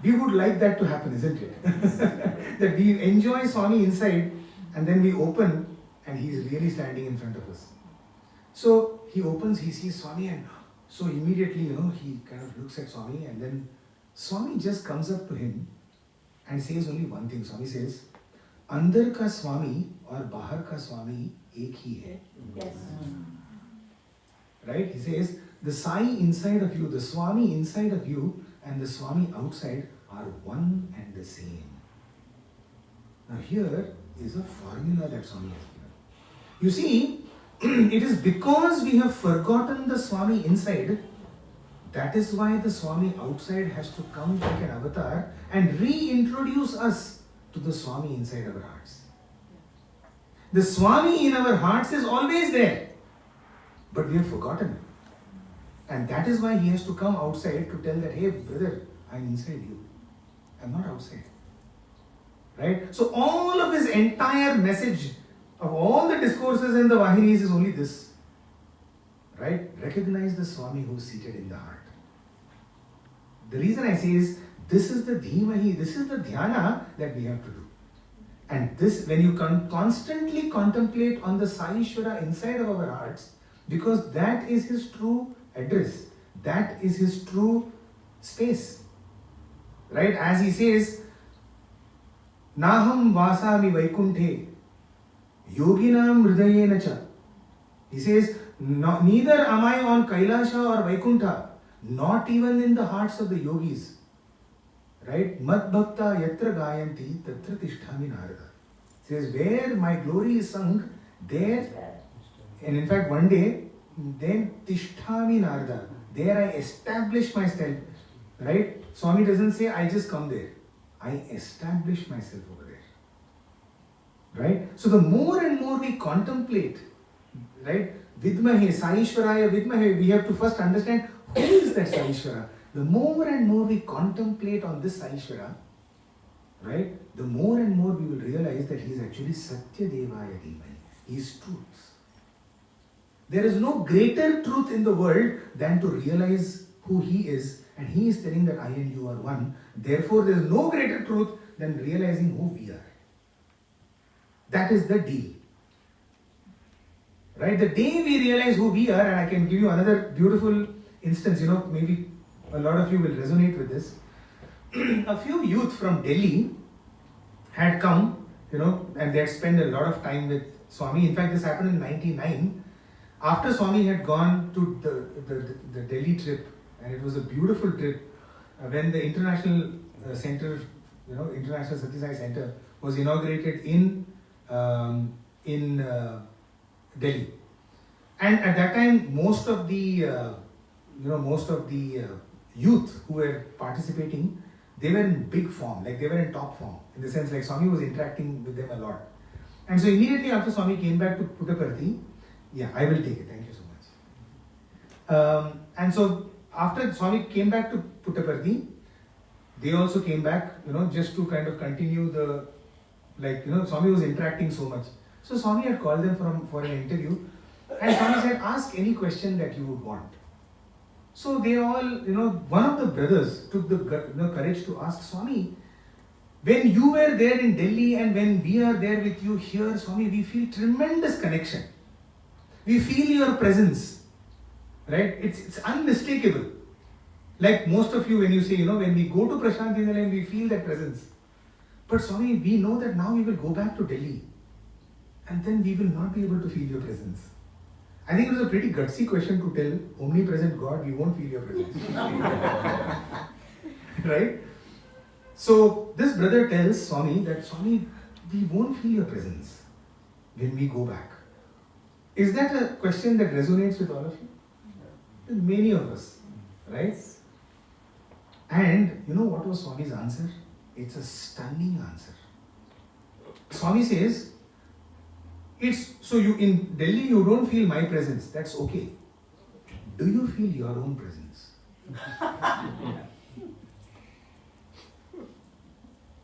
we would like that to happen, isn't it? That we enjoy Swami inside and then we open and he's really standing in front of us. So he opens, he sees Swami, and so immediately, he kind of looks at Swami, and then Swami just comes up to him and says only one thing. Swami says, Andar ka Swami or Bahar ka Swami ek hi hai.
Yes.
Right? He says, the Sai inside of you, the Swami inside of you, and the Swami outside are one and the same. Now here is a formula that Swami has given. You see, it is because we have forgotten the Swami inside, that is why the Swami outside has to come like an avatar and reintroduce us to the Swami inside our hearts. The Swami in our hearts is always there, but we have forgotten it. And that is why he has to come outside to tell that, hey brother, I'm inside you. I'm not outside. Right? So all of his entire message of all the discourses in the Vahinis is only this. Right? Recognize the Swami who is seated in the heart. The reason I say is, this is the dhimahi, this is the dhyana that we have to do. And this, when you constantly contemplate on the Sai Ishvara inside of our hearts, because that is his true address, that is his true space. Right? As he says, Naham vasami vaikunthe yoginam hridayena cha. He says, neither am I on Kailasha or Vaikuntha, not even in the hearts of the yogis. Right? Mat bhakta yatra gayanti tatra tishtami narada. Says, where my glory is sung, there, and in fact one day, then tishtami narada, there I establish myself. Right? Swami doesn't say, I just come there. I establish myself over there. Right? So the more and more we contemplate, right? Vidmahe, Sai Ishvaraya Vidmahe, we have to first understand who is that Sai Ishvara. The more and more we contemplate on this Sai Ishvara, right? The more and more we will realize that he is actually Sathya Devaya Dhimai. He is truth. There is no greater truth in the world than to realize who he is, and he is telling that I and you are one. Therefore, there is no greater truth than realizing who we are. That is the deal. Right? The day we realize who we are, and I can give you another beautiful instance, maybe a lot of you will resonate with this. A few youth from Delhi had come, and they had spent a lot of time with Swami. In fact, this happened in 1999. After Swami had gone to the Delhi trip, and it was a beautiful trip, when the international center, International Sathya Sai Center was inaugurated in Delhi. And at that time, most of the youth who were participating, they were in big form, like they were in top form, in the sense like Swami was interacting with them a lot. And so immediately after Swami came back to Puttaparthi, yeah, I will take it, thank you so much. And so after Swami came back to Puttaparthi, they also came back, just to kind of continue Swami was interacting so much. So Swami had called them for an interview, and Swami said, ask any question that you would want. So they all, one of the brothers took the courage to ask Swami, when you were there in Delhi and when we are there with you here, Swami, we feel tremendous connection. We feel your presence, right? It's unmistakable. Like most of you, when you say, when we go to Prashanti Nilayam, we feel that presence. But Swami, we know that now we will go back to Delhi, and then we will not be able to feel your presence. I think it was a pretty gutsy question to tell omnipresent God, we won't feel your presence. right? So this brother tells Swami that Swami, we won't feel your presence when we go back. Is that a question that resonates with all of you? With many of us, right? And you know what was Swami's answer? It's a stunning answer. Swami says, it's so you in Delhi you don't feel my presence, that's okay. Do you feel your own presence?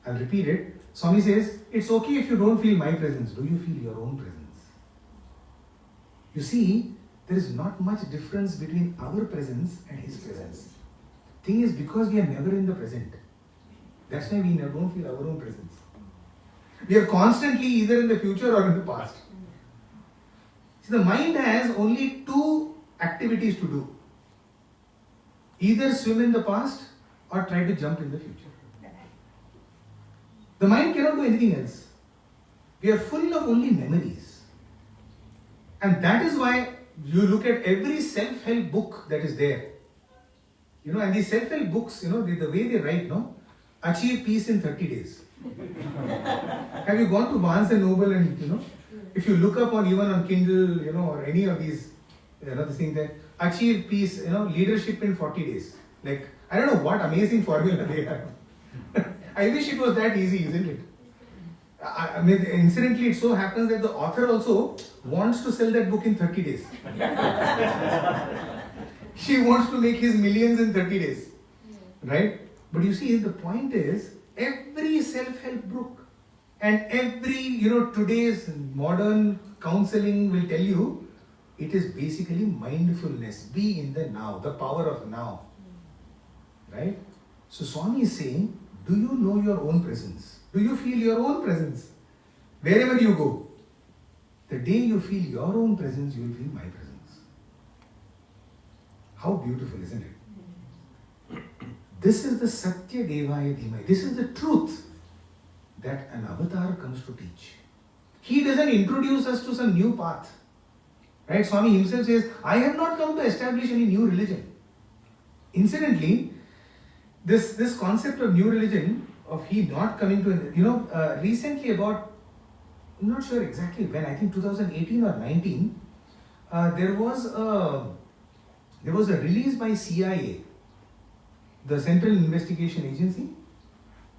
I'll repeat it. Swami says, it's okay if you don't feel my presence. Do you feel your own presence? You see, there is not much difference between our presence and his presence. Thing is, because we are never in the present, that's why we never don't feel our own presence. We are constantly either in the future or in the past. See, the mind has only two activities to do. Either swim in the past or try to jump in the future. The mind cannot do anything else. We are full of only memories. And that is why you look at every self-help book that is there. And these self-help books, the way they write, achieve peace in 30 days. Have you gone to Barnes and Noble and, if you look up on even on Kindle, or any of these, this thing that achieve peace, leadership in 40 days. Like, I don't know what amazing formula they have. I wish it was that easy, isn't it? I mean, incidentally, it so happens that the author also wants to sell that book in 30 days. She wants to make his millions in 30 days. Right? But you see, the point is, every self-help book and every, today's modern counseling will tell you, it is basically mindfulness. Be in the now, the power of now. Right? So Swami is saying, do you know your own presence? Do you feel your own presence? Wherever you go, the day you feel your own presence, you will feel my presence. How beautiful, isn't it? This is the Sathya Devaya Dhimai. This is the truth that an avatar comes to teach. He doesn't introduce us to some new path. Right? Swami himself says, I have not come to establish any new religion. Incidentally, this concept of new religion, of he not coming to, recently about, I'm not sure exactly when, I think 2018 or 19, there was a release by CIA, the Central Investigation Agency,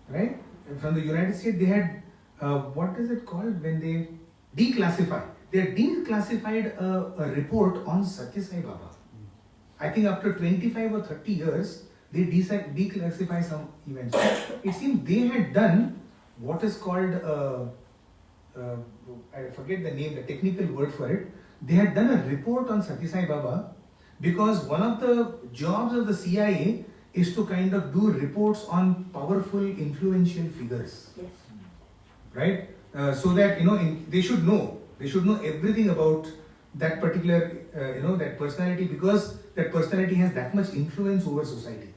right? From the United States, they had, what is it called when they declassify? They had declassified a report on Sathya Sai Baba. I think after 25 or 30 years, they declassify some events. It seems they had done what is called, I forget the name, the technical word for it. They had done a report on Sathya Sai Baba because one of the jobs of the CIA is to kind of do reports on powerful, influential figures.
Yes.
Right? So that, they should know everything about that particular, that personality, because that personality has that much influence over society.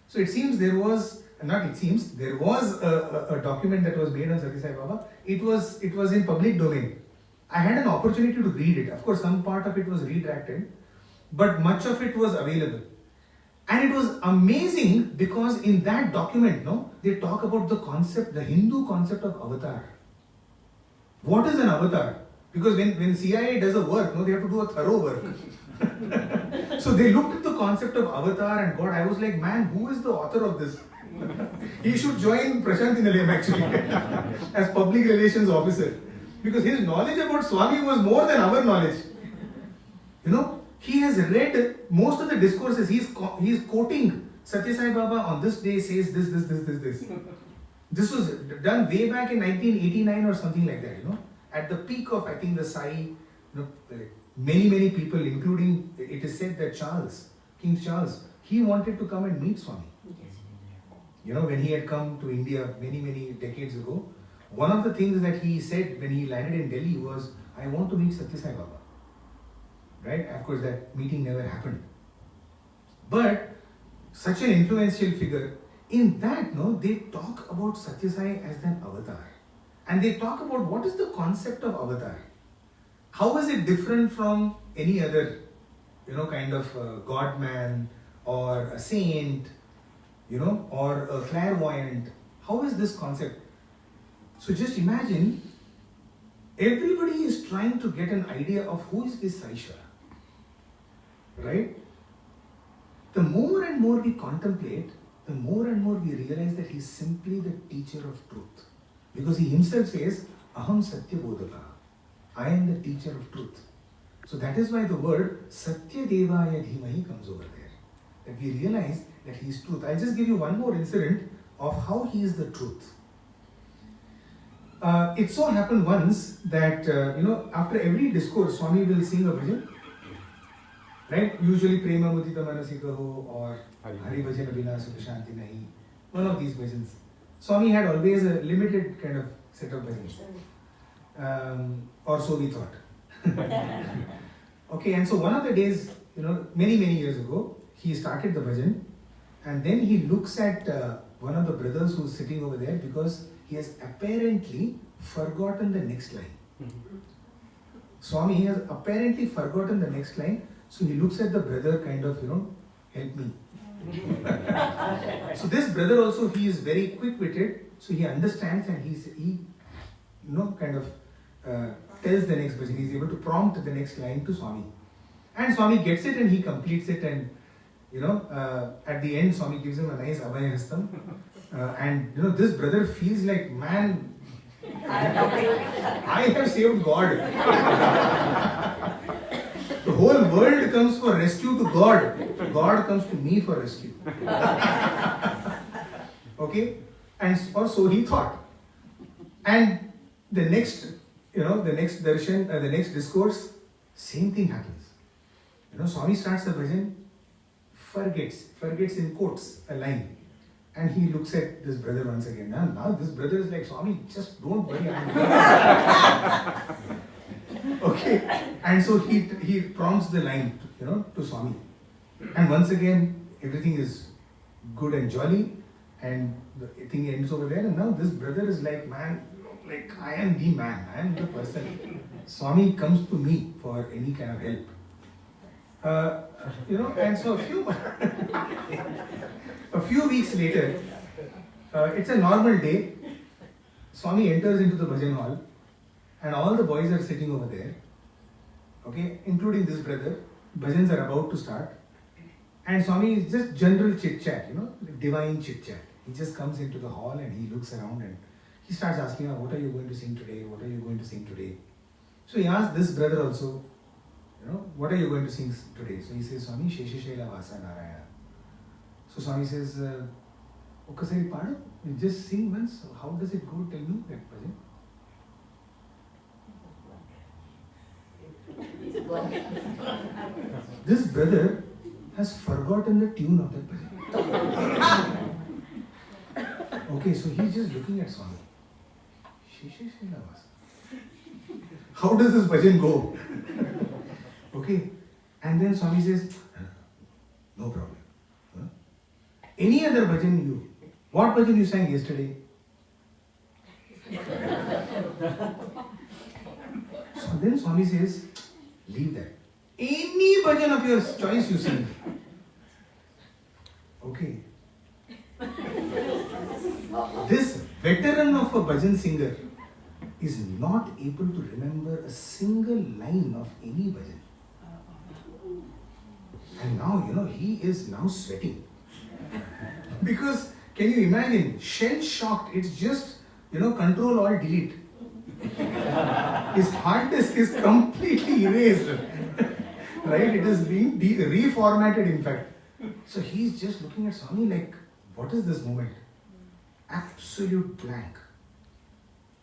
So it seems there was a document that was made on Sathya Sai Baba. It was in public domain. I had an opportunity to read it. Of course, some part of it was retracted, but much of it was available. And it was amazing because in that document, they talk about the concept, the Hindu concept of avatar. What is an avatar? Because when CIA does a work, they have to do a thorough work. So they looked at the concept of avatar and God, I was like, man, who is the author of this? He should join Prashant Inalayam actually as public relations officer. Because his knowledge about Swami was more than our knowledge. He has read most of the discourses. He's quoting Sathya Sai Baba on this day says this. This was done way back in 1989 or something like that, At the peak of, I think, the Sai, many people, including, it is said that King Charles, he wanted to come and meet Swami. When he had come to India many decades ago, one of the things that he said when he landed in Delhi was, I want to meet Sathya Sai Baba. Right? Of course, that meeting never happened. But such an influential figure, in that, they talk about Sathya Sai as an avatar. And they talk about what is the concept of avatar. How is it different from any other, kind of God man or a saint? or a clairvoyant. How is this concept? So just imagine, everybody is trying to get an idea of who is this Saishwara, right? The more and more we contemplate, the more and more we realize that he is simply the teacher of truth. Because he himself says, Aham Sathya Bodhaka, I am the teacher of truth. So that is why the word Satya Devaya Dhimahi comes over there. That we realize that he is truth. I'll just give you one more incident of how he is the truth. It so happened once that, after every discourse, Swami will sing a bhajan. Right? Usually Prema Mudita Manasika Ho or Hari Bhajan Abhina Sukha Shanti Nahi. One of these bhajans. Swami had always a limited kind of set of bhajans. Or so we thought. Okay, and so one of the days, many years ago, he started the bhajan, and then he looks at one of the brothers who's sitting over there because he has apparently forgotten the next line. Swami has apparently forgotten the next line, so he looks at the brother kind of, help me. So this brother also, he is very quick-witted, so he understands and he kind of tells the next bhajan. He is able to prompt the next line to Swami. And Swami gets it and he completes it, and at the end Swami gives him a nice Amey Hastam. And this brother feels like, man, I have saved God. The whole world comes for rescue to God. God comes to me for rescue. Okay? Or so he thought. And the next darshan, the next discourse, same thing happens. Swami starts the bhajan, forgets in quotes a line. And he looks at this brother once again. Now this brother is like, Swami, just don't worry. Okay. And so he prompts the line, to Swami. And once again, everything is good and jolly. And the thing ends over there. And now this brother is like, man, like I am the man. I am the person. Swami comes to me for any kind of help. And so a few weeks later, it's a normal day. Swami enters into the bhajan hall, and all the boys are sitting over there, okay, including this brother. Bhajans are about to start, and Swami is just general chit chat, divine chit chat. He just comes into the hall and he looks around and he starts asking, what are you going to sing today? What are you going to sing today? So he asks this brother also, what are you going to sing today? So he says, Swami, Sheshashaila Vasa Narayana. So Swami says, Okasari Padu, just sing once. How does it go? Tell me that bhajan. This brother has forgotten the tune of that bhajan. Okay, so he's just looking at Swami. Sheshashaila Vasa. How does this bhajan go? Okay, and then Swami says, no problem. Any other bhajan what bhajan you sang yesterday? So then Swami says, leave that. Any bhajan of your choice you sing. Okay. This veteran of a bhajan singer is not able to remember a single line of any bhajan. And now, he is now sweating. Because, can you imagine, shell-shocked, it's just, control or delete. His hard disk is completely erased. Right? It is being reformatted, in fact. So he's just looking at Swami like, what is this moment? Absolute blank.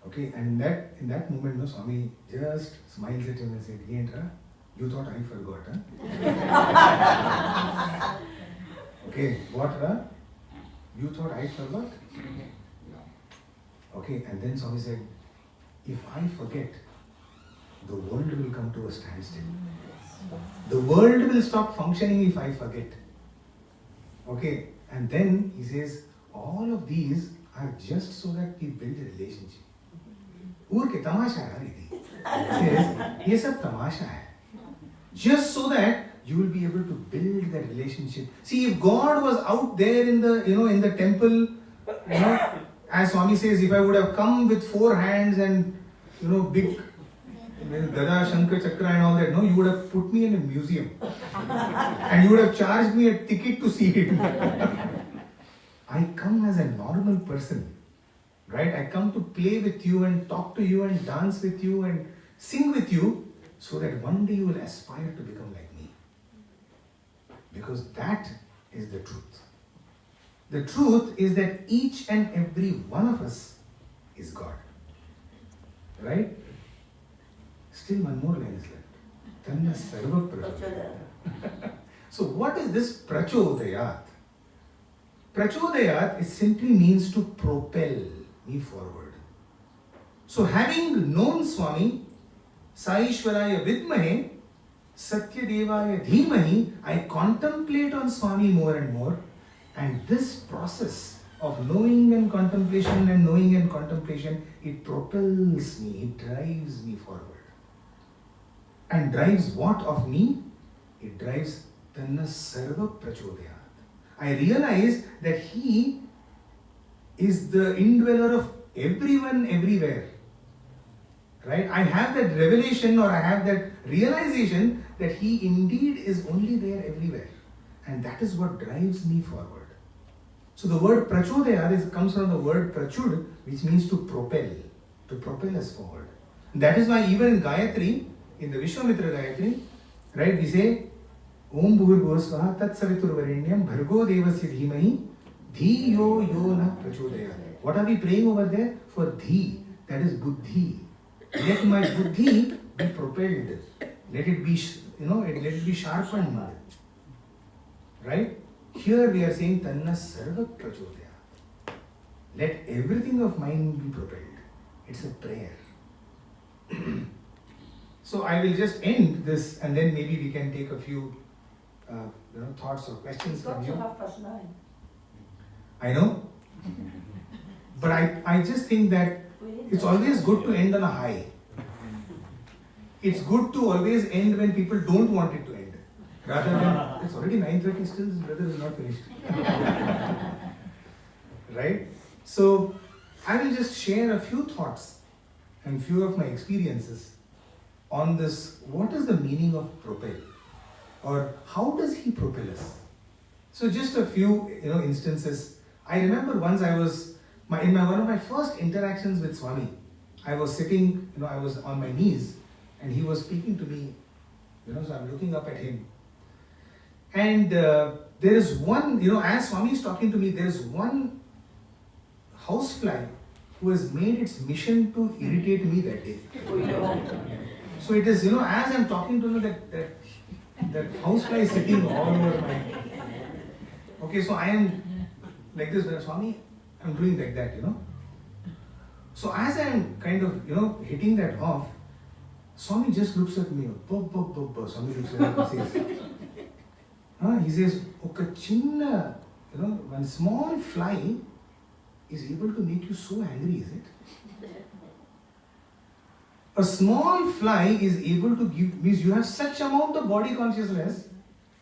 Okay, and in that moment, Swami just smiles at him and said, you thought I forgot, huh? Okay, what, you thought I forgot? Okay, and then Swami said, if I forget, the world will come to a standstill. The world will stop functioning if I forget. Okay, and then he says, all of these are just so that we build a relationship. Ur ke tamasha hai. He says, ये सब तमाशा है. Just so that you will be able to build that relationship. See, if God was out there in the, in the temple, as Swami says, if I would have come with 4 hands and, big Gada, Shankar, Chakra and all that, no, you would have put me in a museum. And you would have charged me a ticket to see it. I come as a normal person, right? I come to play with you and talk to you and dance with you and sing with you, so that one day you will aspire to become like me. Because that is the truth. The truth is that each and every one of us is God. Right? Still one more line is left. Tanna sarva prachodayat. So what is this prachodayat? Prachodayat, it simply means to propel me forward. So having known Swami, Sai Ishwaraya Vidmahe, Sathya Devaya Dhimahi, I contemplate on Swami more and more. And this process of knowing and contemplation and knowing and contemplation, it propels me, it drives me forward. And drives what of me? It drives Tanna Sarva Prachodayat. I realize that He is the indweller of everyone, everywhere. Right? I have that revelation, or I have that realization that He indeed is only there everywhere. And that is what drives me forward. So the word prachodayat comes from the word prachud, which means to propel us forward. And that is why even in Gayatri, in the Vishwamitra Gayatri, right, we say, Om Bhur Swaha Tat Savitur Varenyam Bhargo Devasya Dhimahi Dhiyo Yo Na Prachodayat. What are we praying over there? For Dhi, that is Buddhi. Let my Buddhi be propelled. Let it be, let it be sharpened. Right? Here we are saying Tanna Sarva Prachodayat. Let everything of mine be propelled. It's a prayer. So I will just end this, and then maybe we can take a few thoughts or questions from you.
9:30.
I know. But I just think that it's always good to end on a high. It's good to always end when people don't want it to end. Rather than, it's already 9:30, still this brother is not finished. Right? So, I will just share a few thoughts and few of my experiences on this. What is the meaning of propel? Or how does He propel us? So just a few instances. I remember once I was, in one of my first interactions with Swami, I was sitting, I was on my knees and He was speaking to me, so I'm looking up at Him. And there is one, as Swami is talking to me, there is one housefly who has made its mission to irritate me that day. So it is, as I'm talking to him, that housefly is sitting all over my... Okay, so I am like this, Swami, I'm doing like that, So as I'm kind of, hitting that off, Swami just looks at me. Swami looks at me and says, he says, Oka chinna, one small fly is able to make you so angry, is it? A small fly is able to give, means you have such amount of body consciousness.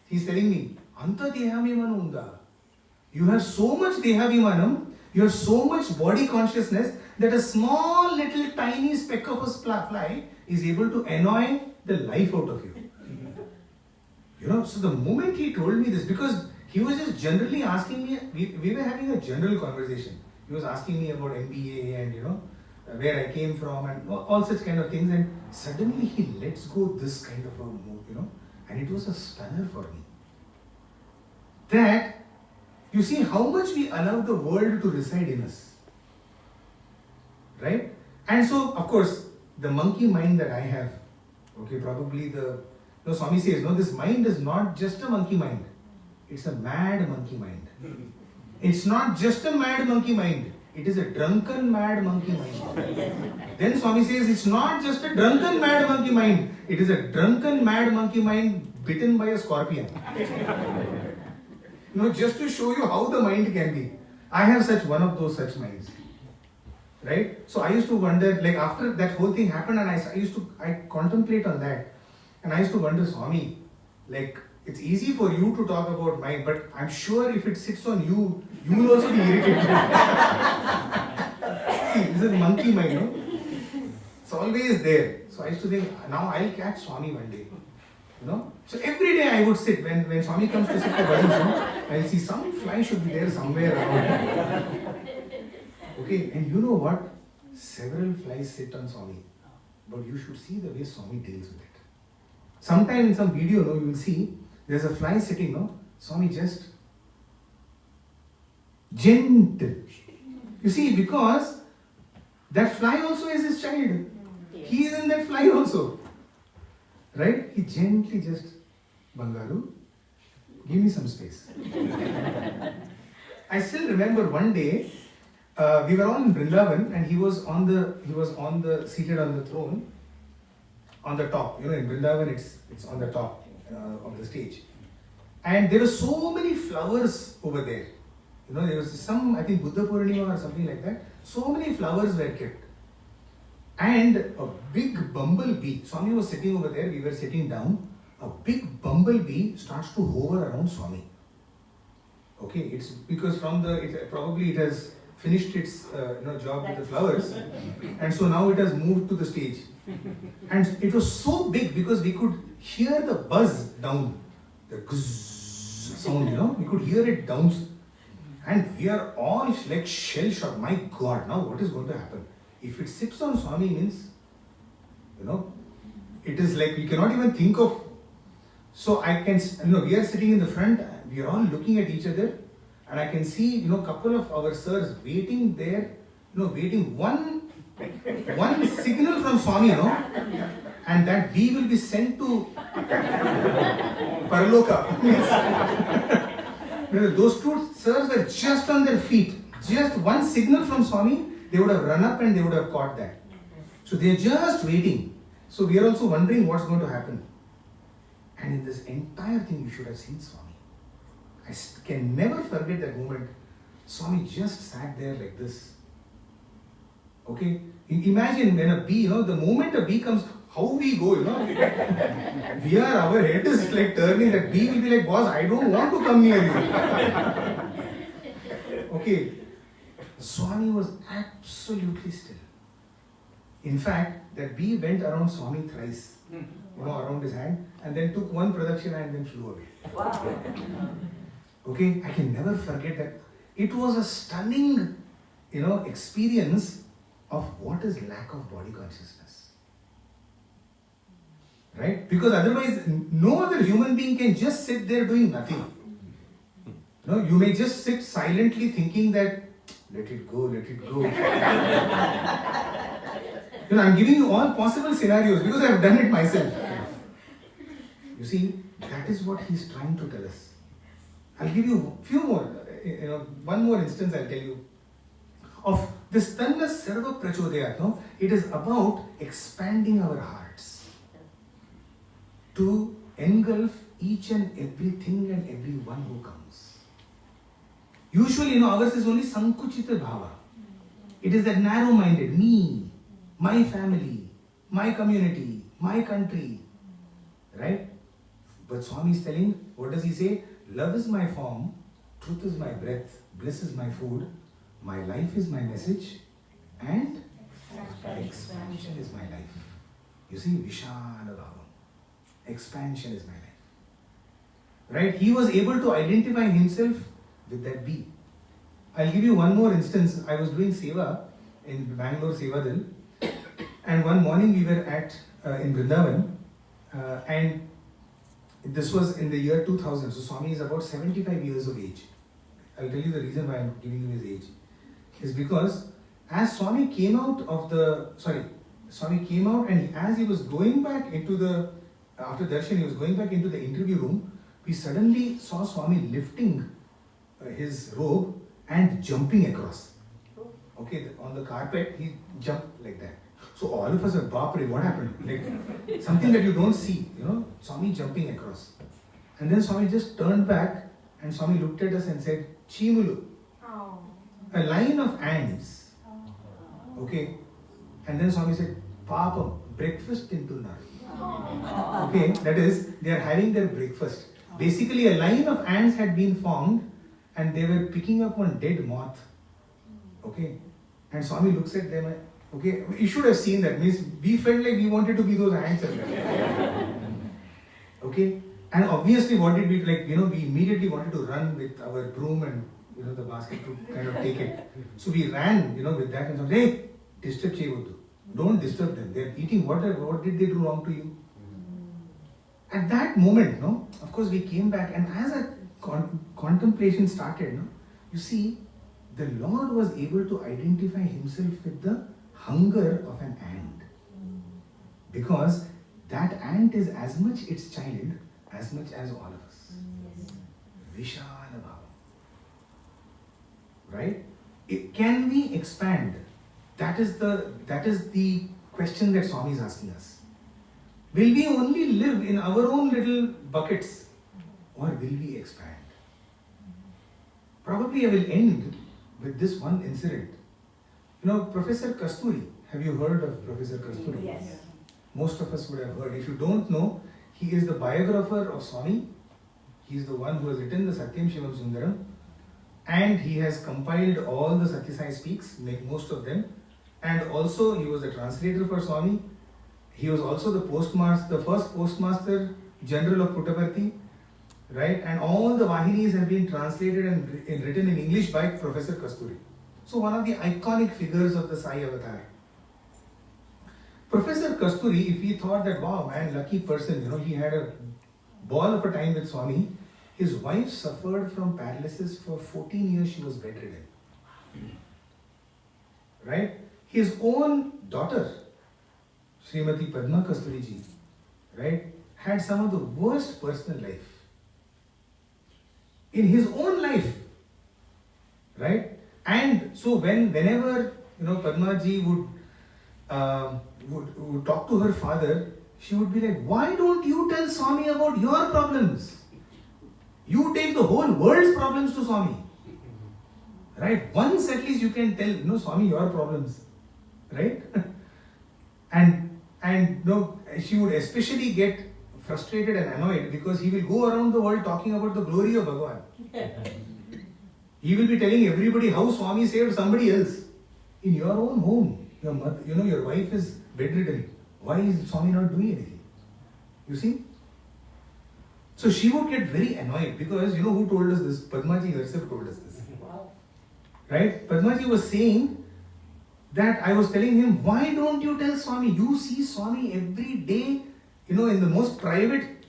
He's telling me, Anta dehavimanam unda. You have so much dehavimanam, you have so much body consciousness that a small little tiny speck of a fly is able to annoy the life out of you. So the moment he told me this, because he was just generally asking me, we were having a general conversation. He was asking me about MBA and where I came from and all such kind of things, and suddenly he lets go this kind of a move, and it was a stunner for me. That, you see how much we allow the world to reside in us. Right? And so, of course, the monkey mind that I have, probably Swami says, this mind is not just a monkey mind. It's a mad monkey mind. It's not just a mad monkey mind. It is a drunken mad monkey mind. Then Swami says, it's not just a drunken mad monkey mind. It is a drunken mad monkey mind bitten by a scorpion. Just to show you how the mind can be. I have one of those such minds. Right? So I used to wonder, like after that whole thing happened, and I contemplate on that. And I used to wonder, Swami, like It's easy for you to talk about mine, but I'm sure if it sits on you, you will also be irritated. See, this is monkey mind, no? It's always there. So I used to think, now I'll catch Swami one day. So every day I would sit, when Swami comes to sit for bhajan, I'll see some fly should be there somewhere around. Okay, and you know what? Several flies sit on Swami. But you should see the way Swami deals with it. Sometime in some video, you will see there's a fly sitting, Swami just gentle. You see, because that fly also is his child. He is in that fly also. Right? He gently just, Bangaru, give me some space. I still remember one day, we were all in Vrindavan and he was seated on the throne, on the top. In Vrindavan it's on the top of the stage. And there were so many flowers over there. There was some, I think Buddha Purnima or something like that. So many flowers were kept. And a big bumblebee, Swami was sitting over there, we were sitting down. A big bumblebee starts to hover around Swami. Okay, it's because probably it has finished its job with the flowers, and so now it has moved to the stage. And it was so big because we could hear the buzz down, the guzz sound, we could hear it down. And we are all like shell shocked. My God, now what is going to happen? If it sits on Swami means, it is like we cannot even think of. So I can, we are sitting in the front, we are all looking at each other, and I can see, couple of our sirs waiting there, waiting one signal from Swami, and that we will be sent to Paraloka. Those two sirs were just on their feet. Just one signal from Swami, they would have run up and they would have caught that. So they are just waiting. So we are also wondering what's going to happen. And in this entire thing, you should have seen Swami. I can never forget that moment. Swami just sat there like this. Okay? Imagine when a bee, the moment a bee comes, how we go, our head is like turning, that bee will be like, boss, I don't want to come near you. Okay. Swami was absolutely still. In fact, that bee went around Swami thrice, around his hand, and then took one pradakshina and then flew away.
Wow.
Okay, I can never forget that. It was a stunning, experience of what is lack of body consciousness. Right? Because otherwise, no other human being can just sit there doing nothing. You may just sit silently thinking that, let it go, let it go. I'm giving you all possible scenarios because I have done it myself. You see, that is what he's trying to tell us. I'll give you a few more, one more instance I'll tell you. Of this Tanna Sarva Prachodayat, it is about expanding our hearts to engulf each and everything and everyone who comes. Usually, ours is only Sankuchita Bhava. It is that narrow-minded, me, my family, my community, my country. Right? But Swami is telling, what does he say? Love is my form, truth is my breath, bliss is my food, my life is my message, and expansion is my life. You see, Vishana Bhavam. Expansion is my life. Right? He was able to identify himself with that bee. I'll give you one more instance. I was doing seva in Bangalore Sevadil, and one morning we were in Vrindavan, and this was in the year 2000. So Swami is about 75 years of age. I'll tell you the reason why I'm giving you his age. Is because as Swami came out and as he was going back into after darshan, he was going back into the interview room, we suddenly saw Swami lifting his robe and jumping across. Okay, on the carpet, he jumped like that. So all of us were, Bapre, what happened? Like something that you don't see, Swami jumping across. And then Swami just turned back and Swami looked at us and said, Chimulu. A line of ants. Okay. And then Swami said, Papa, breakfast into nar. Okay, that is, they are having their breakfast. Basically, a line of ants had been formed and they were picking up one dead moth. Okay? And Swami looks at them and, okay, you should have seen that. Means we felt like we wanted to be those ants as well. Okay? And obviously, what did we like? We immediately wanted to run with our broom and the basket to kind of take it. So we ran, with that and said, hey, disturb Chevudu. Don't disturb them. They're eating water. What did they do wrong to you? At that moment, of course, we came back, and as a contemplation started, you see, the Lord was able to identify himself with the hunger of an ant. Because that ant is as much its child as much as all of us. Vishala Bhava. Right? Can we expand? That is the question that Swami is asking us. Will we only live in our own little buckets, or will we expand? Probably I will end with this one incident. Professor Kasturi, have you heard of Professor Kasturi?
Yes.
Most of us would have heard. If you don't know, he is the biographer of Swami. He is the one who has written the Satyam Shivam Sundaram, and he has compiled all the Satya Sai speaks, most of them. And also he was the translator for Swami. He was also the first postmaster general of Puttaparthi, right? And all the Vahinis have been translated and written in English by Professor Kasturi. So one of the iconic figures of the Sai avatar. Professor Kasturi, if he thought that, wow, man, lucky person, he had a ball of a time with Swami, his wife suffered from paralysis for 14 years, she was bedridden. Right? His own daughter, Srimati Padma Kasturi ji, right, had some of the worst personal life. In his own life. Right? And so whenever, Padma ji would talk to her father, she would be like, why don't you tell Swami about your problems? You take the whole world's problems to Swami. Right? Once at least you can tell, Swami, your problems. Right? and she would especially get frustrated and annoyed because he will go around the world talking about the glory of Bhagavan. He will be telling everybody how Swami saved somebody else. In your own home, your mother, your wife is bedridden. Why is Swami not doing anything? You see? So she would get very annoyed because, who told us this? Padmaji herself told us this.
Wow.
Right? Padmaji was saying that I was telling him, why don't you tell Swami? You see Swami every day, in the most private,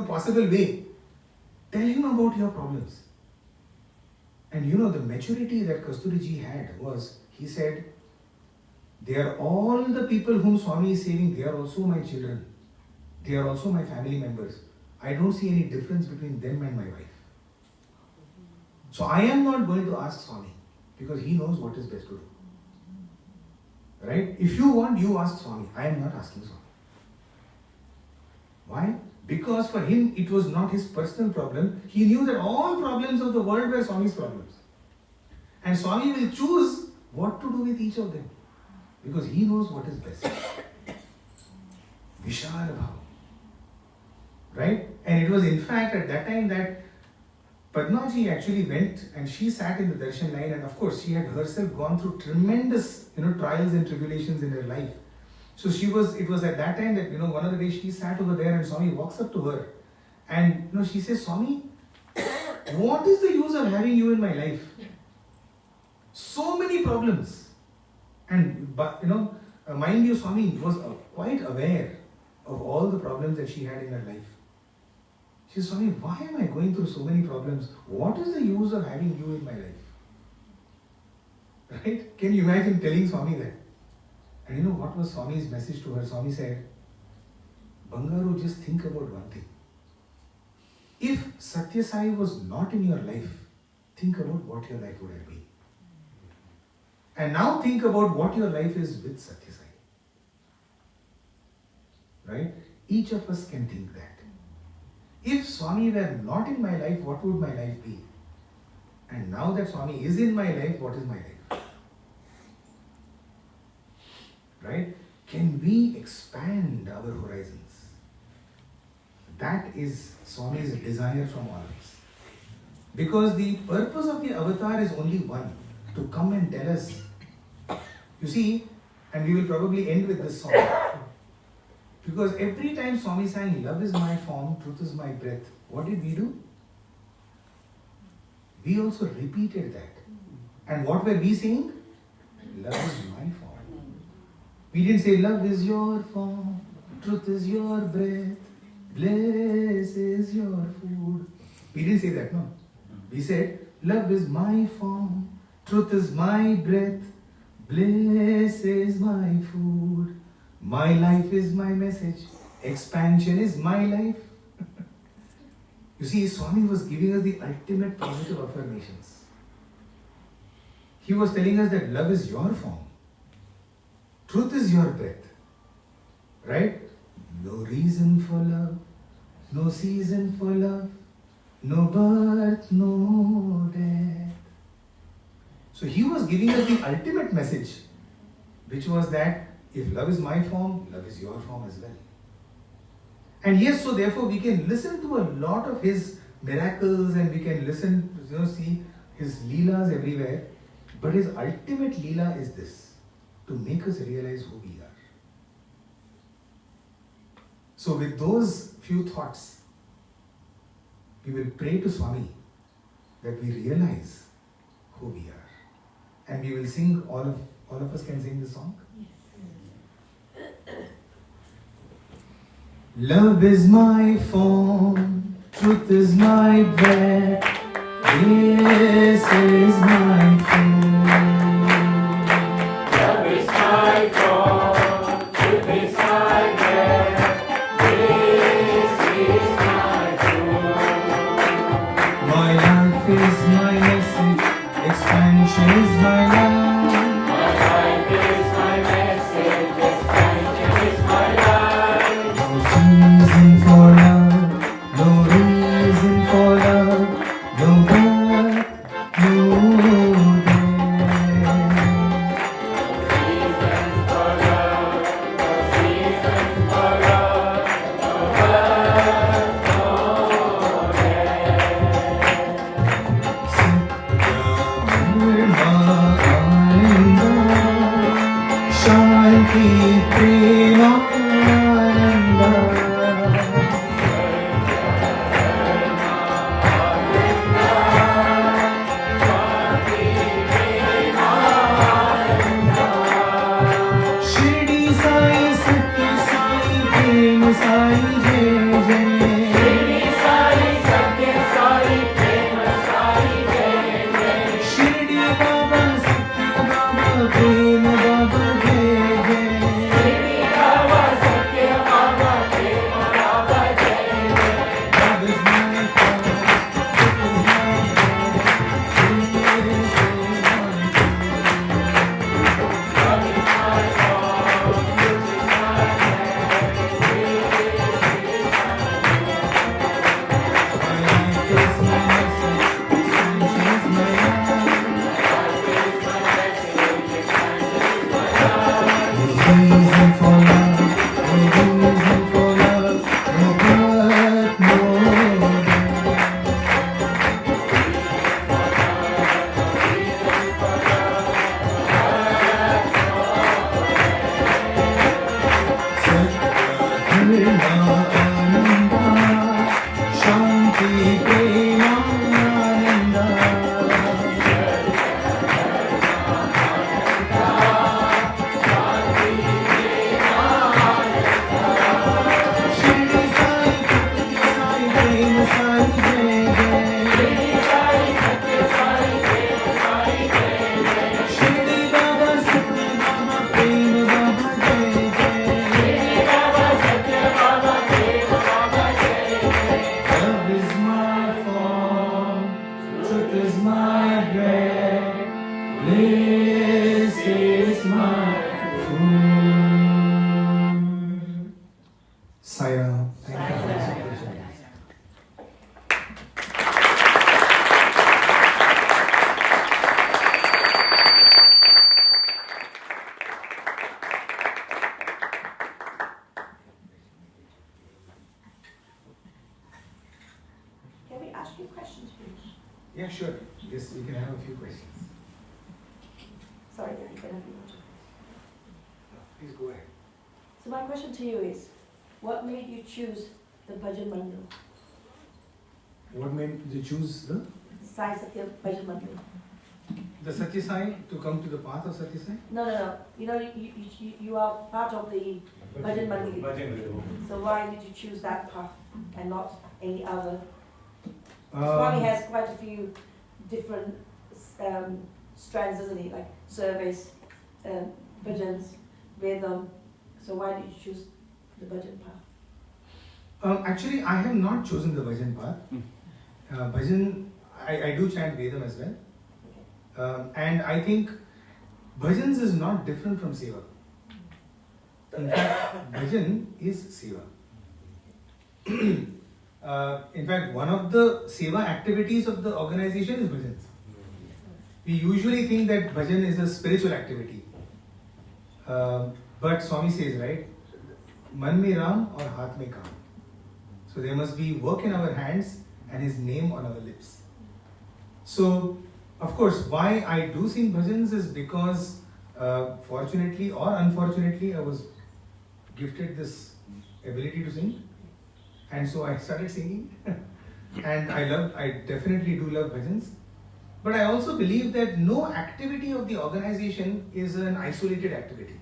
possible way. Tell him about your problems. And the maturity that Kasturiji had was, he said, they are all the people whom Swami is saving, they are also my children. They are also my family members. I don't see any difference between them and my wife. So I am not going to ask Swami because he knows what is best to do. Right? If you want, you ask Swami. I am not asking Swami. Why? Because for him, it was not his personal problem. He knew that all problems of the world were Swami's problems. And Swami will choose what to do with each of them. Because he knows what is best. Vishala Bhava. Right? And it was in fact at that time that Padmaji actually went and she sat in the darshan line, and of course she had herself gone through tremendous trials and tribulations in her life. So it was at that time that one of the days she sat over there and Swami walks up to her and she says, Swami, what is the use of having you in my life? So many problems. And mind you, Swami was quite aware of all the problems that she had in her life. She said, Swami, why am I going through so many problems? What is the use of having you in my life? Right? Can you imagine telling Swami that? And what was Swami's message to her? Swami said, Bangaru, just think about one thing. If Satya Sai was not in your life, think about what your life would have been. And now think about what your life is with Satya Sai. Right? Each of us can think that. If Swami were not in my life, what would my life be? And now that Swami is in my life, what is my life? Right? Can we expand our horizons? That is Swami's desire from all of us. Because the purpose of the avatar is only one, to come and tell us. You see, and we will probably end with this song. Because every time Swami sang, love is my form, truth is my breath, what did we do? We also repeated that. And what were we saying? Love is my form. We didn't say love is your form, truth is your breath, bliss is your food. We didn't say that, no. We said, love is my form, truth is my breath, bliss is my food, my life is my message, expansion is my life. You see, Swami was giving us the ultimate positive affirmations. He was telling us that love is your form, truth is your breath, right? No reason for love, no season for love, no birth, no death. So he was giving us the ultimate message, which was that if love is my form, love is your form as well. And yes, so therefore we can listen to a lot of his miracles and we can listen, see his leelas everywhere. But his ultimate leela is this, to make us realize who we are. So with those few thoughts, we will pray to Swami that we realize who we are. And we will sing, all of us can sing the song. Love is my form, truth is my breath, this is my food.
Love is my form, truth is my breath, this is my food.
My life is my message, expansion is my life.
My life is my message, expansion is my life.
No reason for love, no reason for love, no birth, no death.
Reasons for love, no seasons for love, no birth, no death.
Shanti Prema Shirdi Sai Sathya Sai Prema Sai Jai Jai.
Shri Sai Sathya Sai Prema Sai Jai Jai.
Shirdi Baba Sathya Baba Prema Baba Jai Jai.
Shri Baba Sathya Baba Prema Baba Jai Jai.
Love is my form, Shanti Prema Shirdi Sai Sathya Sai Prema Sai Jai Jai. Shirdi Baba Sathya Baba Prema Baba Jai Jai. Love is my form, truth is my breath, bliss is my food. Sai Ram. Thank you for this opportunity. Yeah, sure. Yes, we can have a few questions.
Sorry, you can have your
Please go ahead.
So my question to you is, what made you choose the Bhajan Mandal?
What made you choose
Sai Sathya Bhajan Mandal?
the Sathya Sai to come to the path of Sathya Sai?
No. You know, you are part of the Bhajan Mandal. So why did you choose that path and not any other? Swami has quite a few different strands, doesn't he? Like service, bhajans, Vedam. So why did you choose the bhajan path?
Actually, I have not chosen the bhajan path. Bhajan, I do chant Vedam as well. And I think bhajans is not different from seva. In fact, bhajan is seva. In fact, one of the seva activities of the organization is bhajans. We usually think that bhajan is a spiritual activity. But Swami says, right, man mein Ram or haath mein kaam. So there must be work in our hands and his name on our lips. So, of course, why I do sing bhajans is because fortunately or unfortunately I was gifted this ability to sing. And so I started singing. And I definitely do love bhajans. But I also believe that no activity of the organization is an isolated activity.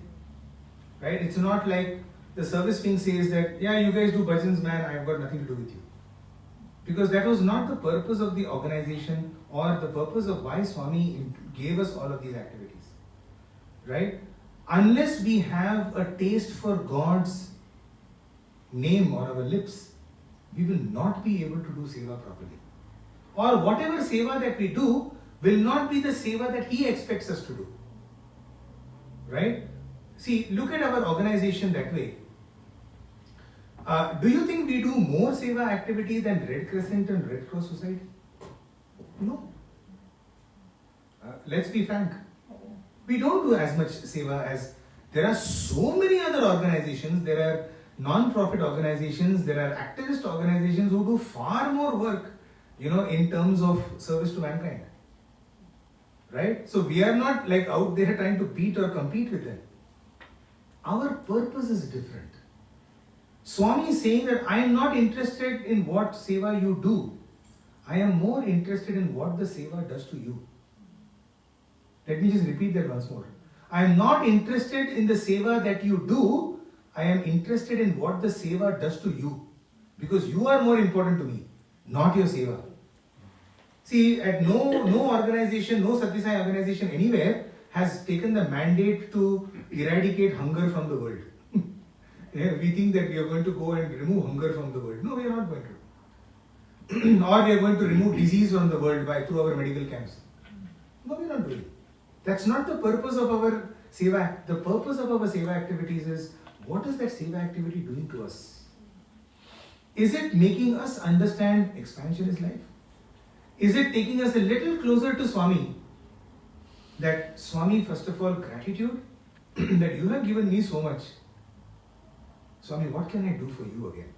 Right? It's not like the service wing says that, yeah, you guys do bhajans, man, I've got nothing to do with you. Because that was not the purpose of the organization or the purpose of why Swami gave us all of these activities. Right? Unless we have a taste for God's name on our lips, we will not be able to do seva properly. Or whatever seva that we do will not be the seva that he expects us to do. Right? See, look at our organization that way. Do you think we do more seva activity than Red Crescent and Red Cross Society? No. Let's be frank. We don't do as much seva as there are so many other organizations. There are non-profit organizations, there are activist organizations who do far more work, in terms of service to mankind. Right? So we are not like out there trying to beat or compete with them. Our purpose is different. Swami is saying that I am not interested in what seva you do. I am more interested in what the seva does to you. Let me just repeat that once more. I am not interested in the seva that you do. I am interested in what the seva does to you. Because you are more important to me, not your seva. See, at no organization, no Sathya Sai organization anywhere has taken the mandate to eradicate hunger from the world. Yeah, we think that we are going to go and remove hunger from the world. No, we are not going to. Or we are going to remove disease from the world through our medical camps. No, we are not doing it. That's not the purpose of our seva. The purpose of our seva activities is, what is that seva activity doing to us? Is it making us understand expansion is life? Is it taking us a little closer to Swami? That Swami, first of all, gratitude that you have given me so much. Swami, what can I do for you again?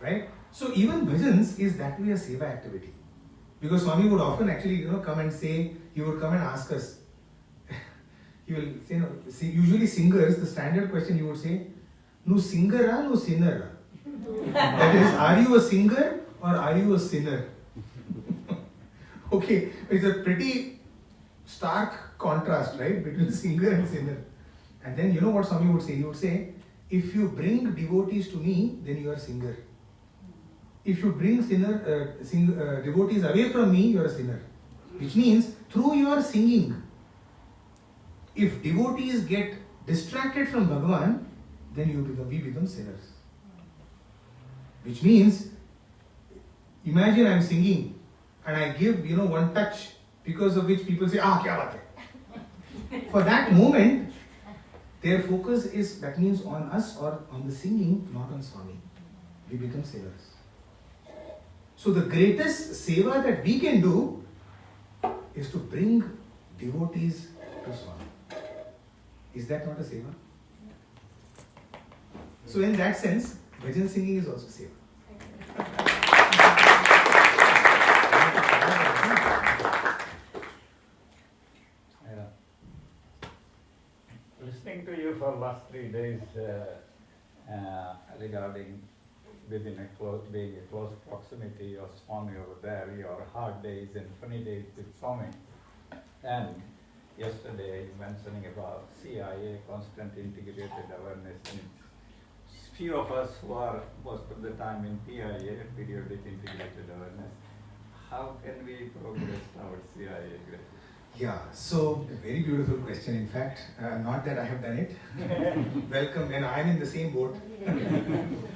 Right? So even bhajans is that way a seva activity. Because Swami would often actually, come and say, he would come and ask us. He will say, usually singers, the standard question he would say, "Nu singer nu sinner." That is, are you a singer or are you a sinner? Okay, it's a pretty stark contrast, right, between singer and sinner. And then you know what Swami would say? He would say, if you bring devotees to me, then you are singer. If you bring devotees away from me, you are a sinner. Which means, through your singing, if devotees get distracted from Bhagavan, then we become sinners. Which means, imagine I am singing and I give, one touch because of which people say, kya baat hai? For that moment, their focus is, that means on us or on the singing, not on Swami. We become sinners. So the greatest seva that we can do is to bring devotees to Swami. Is that not a seva? So in that sense, bhajan singing is also seva.
last 3 days regarding being a close proximity of Swami over there, your hard days and funny days with Swami. And yesterday mentioning about CIA, constant integrated awareness. And few of us who are most of the time in PIA, periodic integrated awareness, how can we progress towards CIA?
Yeah, so a very beautiful question. In fact, not that I have done it. Welcome, and I'm in the same boat.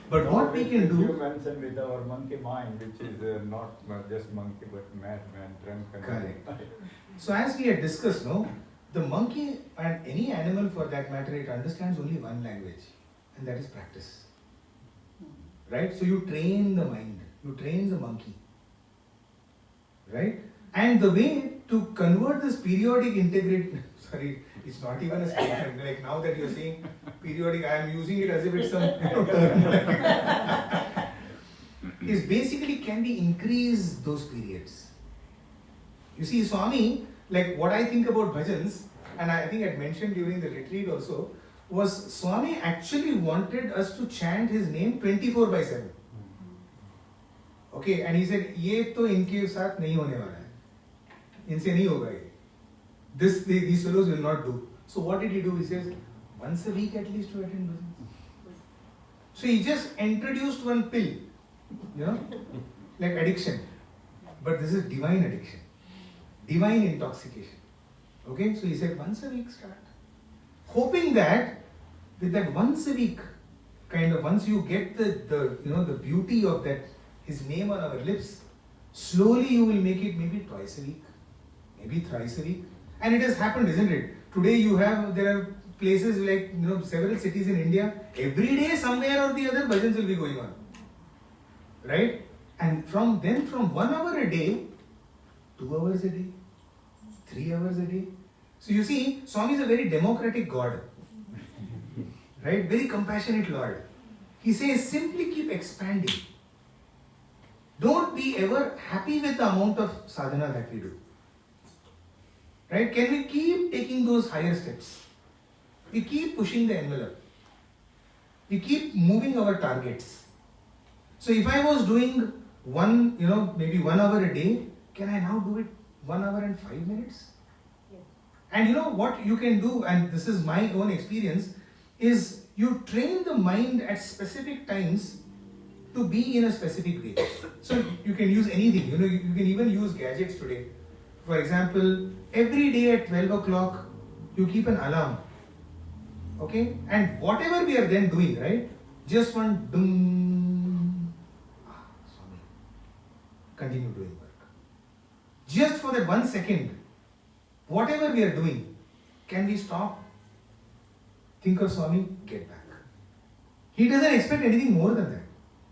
But what we can do.
You mentioned with our monkey mind, which is not just monkey but madman, drunken.
Correct. So as we had discussed, no, the monkey and any animal for that matter, it understands only one language, and that is practice. Right? So you train the mind, you train the monkey. Right? And the way to convert this periodic integrate, sorry, it's not even a statement. Like now that you're saying periodic, I am using it as if it's some term. Is basically can we increase those periods? You see, Swami, like what I think about bhajans, and I think I mentioned during the retreat also, was Swami actually wanted us to chant his name 24/7. Okay, and he said, ये तो इनके साथ नहीं होने वाला है, इनसे नहीं होगा ये. These fellows will not do. So what did he do? He says, once a week at least to attend bhajans. So he just introduced one pill, you know, like addiction. But this is divine addiction, divine intoxication. Okay, so he said once a week start. Hoping that with that once a week, kind of once you get the beauty of that, his name on our lips, slowly you will make it maybe twice a week, maybe thrice a week. And it has happened, isn't it? Today there are places like, several cities in India, every day somewhere or the other bhajans will be going on. Right? And from 1 hour a day, 2 hours a day, 3 hours a day. So you see, Swami is a very democratic God. Right? Very compassionate Lord. He says, simply keep expanding. Don't be ever happy with the amount of sadhana that we do. Right? Can we keep taking those higher steps? We keep pushing the envelope. We keep moving our targets. So if I was doing maybe 1 hour a day, can I now do it 1 hour and 5 minutes?
Yes.
And you know what you can do, and this is my own experience, is you train the mind at specific times to be in a specific way. So you can use anything, you can even use gadgets today. For example, every day at 12 o'clock, you keep an alarm. Okay? And whatever we are then doing, right? Just one dum. Swami. Continue doing work. Just for that 1 second, whatever we are doing, can we stop? Think of Swami, get back. He doesn't expect anything more than that.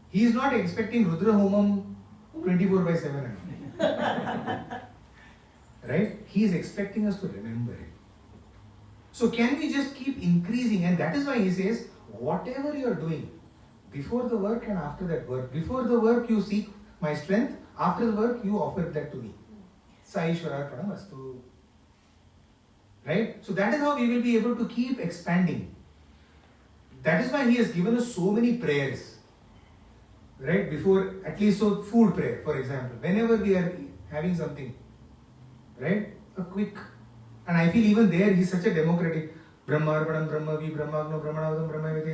He is not expecting Rudra Homam 24/7. Right? He is expecting us to remember it. So can we just keep increasing? And that is why he says, whatever you are doing, before the work and after that work. Before the work you seek my strength, after the work you offer that to me. Sai Ishwararpanam Astu. Right? So that is how we will be able to keep expanding. That is why he has given us so many prayers. Right? Before, at least so food prayer, for example. Whenever we are having something, right? A quick, and I feel even there he's such a democratic. Brahmarpanam Brahmavi Brahmagno Brahmanavadam Brahmaviti.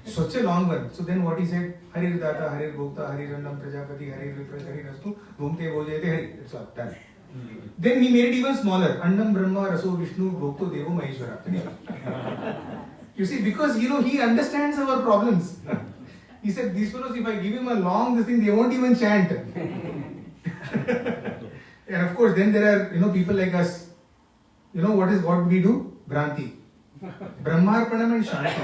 Such a long one. So then what he said, Harir Data, Harir Bhokta, Harir Annam Prajapati, Harir Viprash, Harir Astu, Bhumte Bhojayate Hari. That's all done. Then he made it even smaller. Annam Brahma Raso Vishnu Bhokto Devo Maheshwara. You see, because he understands our problems. He said, these fellows, if I give him a long this thing, they won't even chant. And of course, then there are people like us. What we do? Bhranti. Brahmarpanam and Shanti.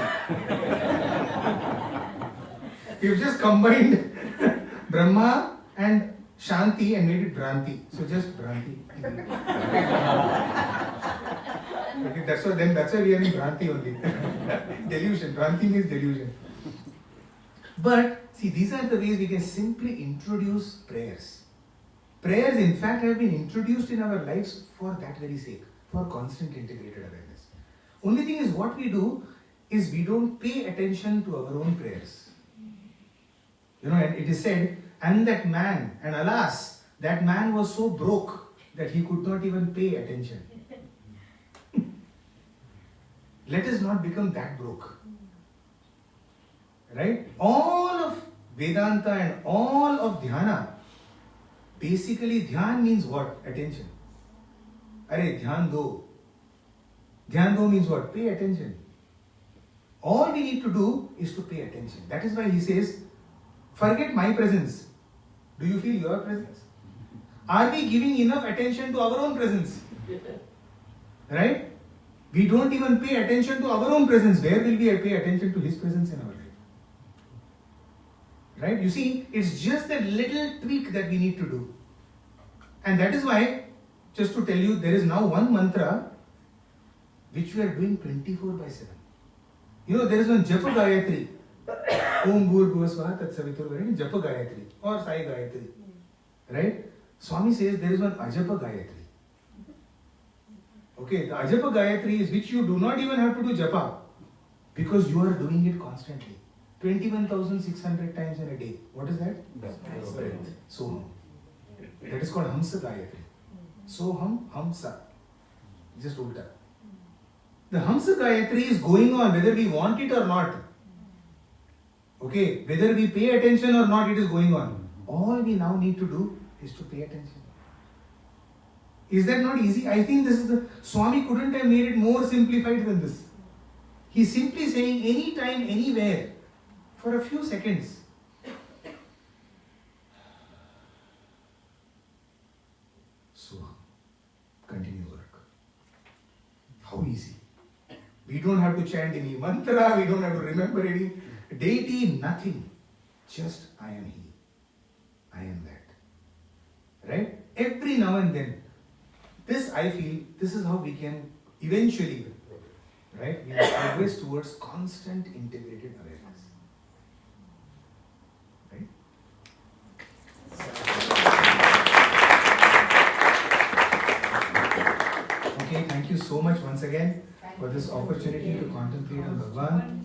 We've just combined Brahma and Shanti and made it Bhranti. So just Bhranti. Okay, that's why we are in Bhranti only. Delusion. Bhranti means delusion. But see, these are the ways we can simply introduce prayers. Prayers, in fact, have been introduced in our lives for that very sake, for constant integrated awareness. Only thing is, what we do is we don't pay attention to our own prayers. You know, and it is said, and that man, and alas, that man was so broke that he could not even pay attention. Let us not become that broke. Right? All of Vedanta and all of Dhyana, basically Dhyan means what? Attention. Are Dhyan do. Dhyan do means what? Pay attention. All we need to do is to pay attention. That is why he says, forget my presence. Do you feel your presence? Are we giving enough attention to our own presence? Right? We don't even pay attention to our own presence. Where will we pay attention to his presence in our life? Right? You see, it's just that little tweak that we need to do. And that is why, just to tell you, there is now one mantra which we are doing 24/7. You know, there is one Japa Gayatri. Om Bhur Bhuvasvaha Tat Savitur Varenyam, Japa Gayatri or Sai Gayatri. Right? Swami says there is one Ajapa Gayatri. Okay, the Ajapa Gayatri is which you do not even have to do japa because you are doing it constantly. 21,600 times in a day. What is that? Soham. That is called Hamsa Gayatri. Soham, Hamsa. Just ulta. The Hamsa Gayatri is going on whether we want it or not. Okay, whether we pay attention or not, it is going on. All we now need to do is to pay attention. Is that not easy? I think this is the Swami couldn't have made it more simplified than this. He's simply saying anytime, anywhere, for a few seconds. So, continue work. How easy. We don't have to chant any mantra, we don't have to remember any deity, nothing. Just I am He. I am that. Right? Every now and then. This I feel, this is how we can eventually, right, we progress towards constant integrated awareness. Right? Okay, thank you so much once again for this opportunity to contemplate on Bhagavan.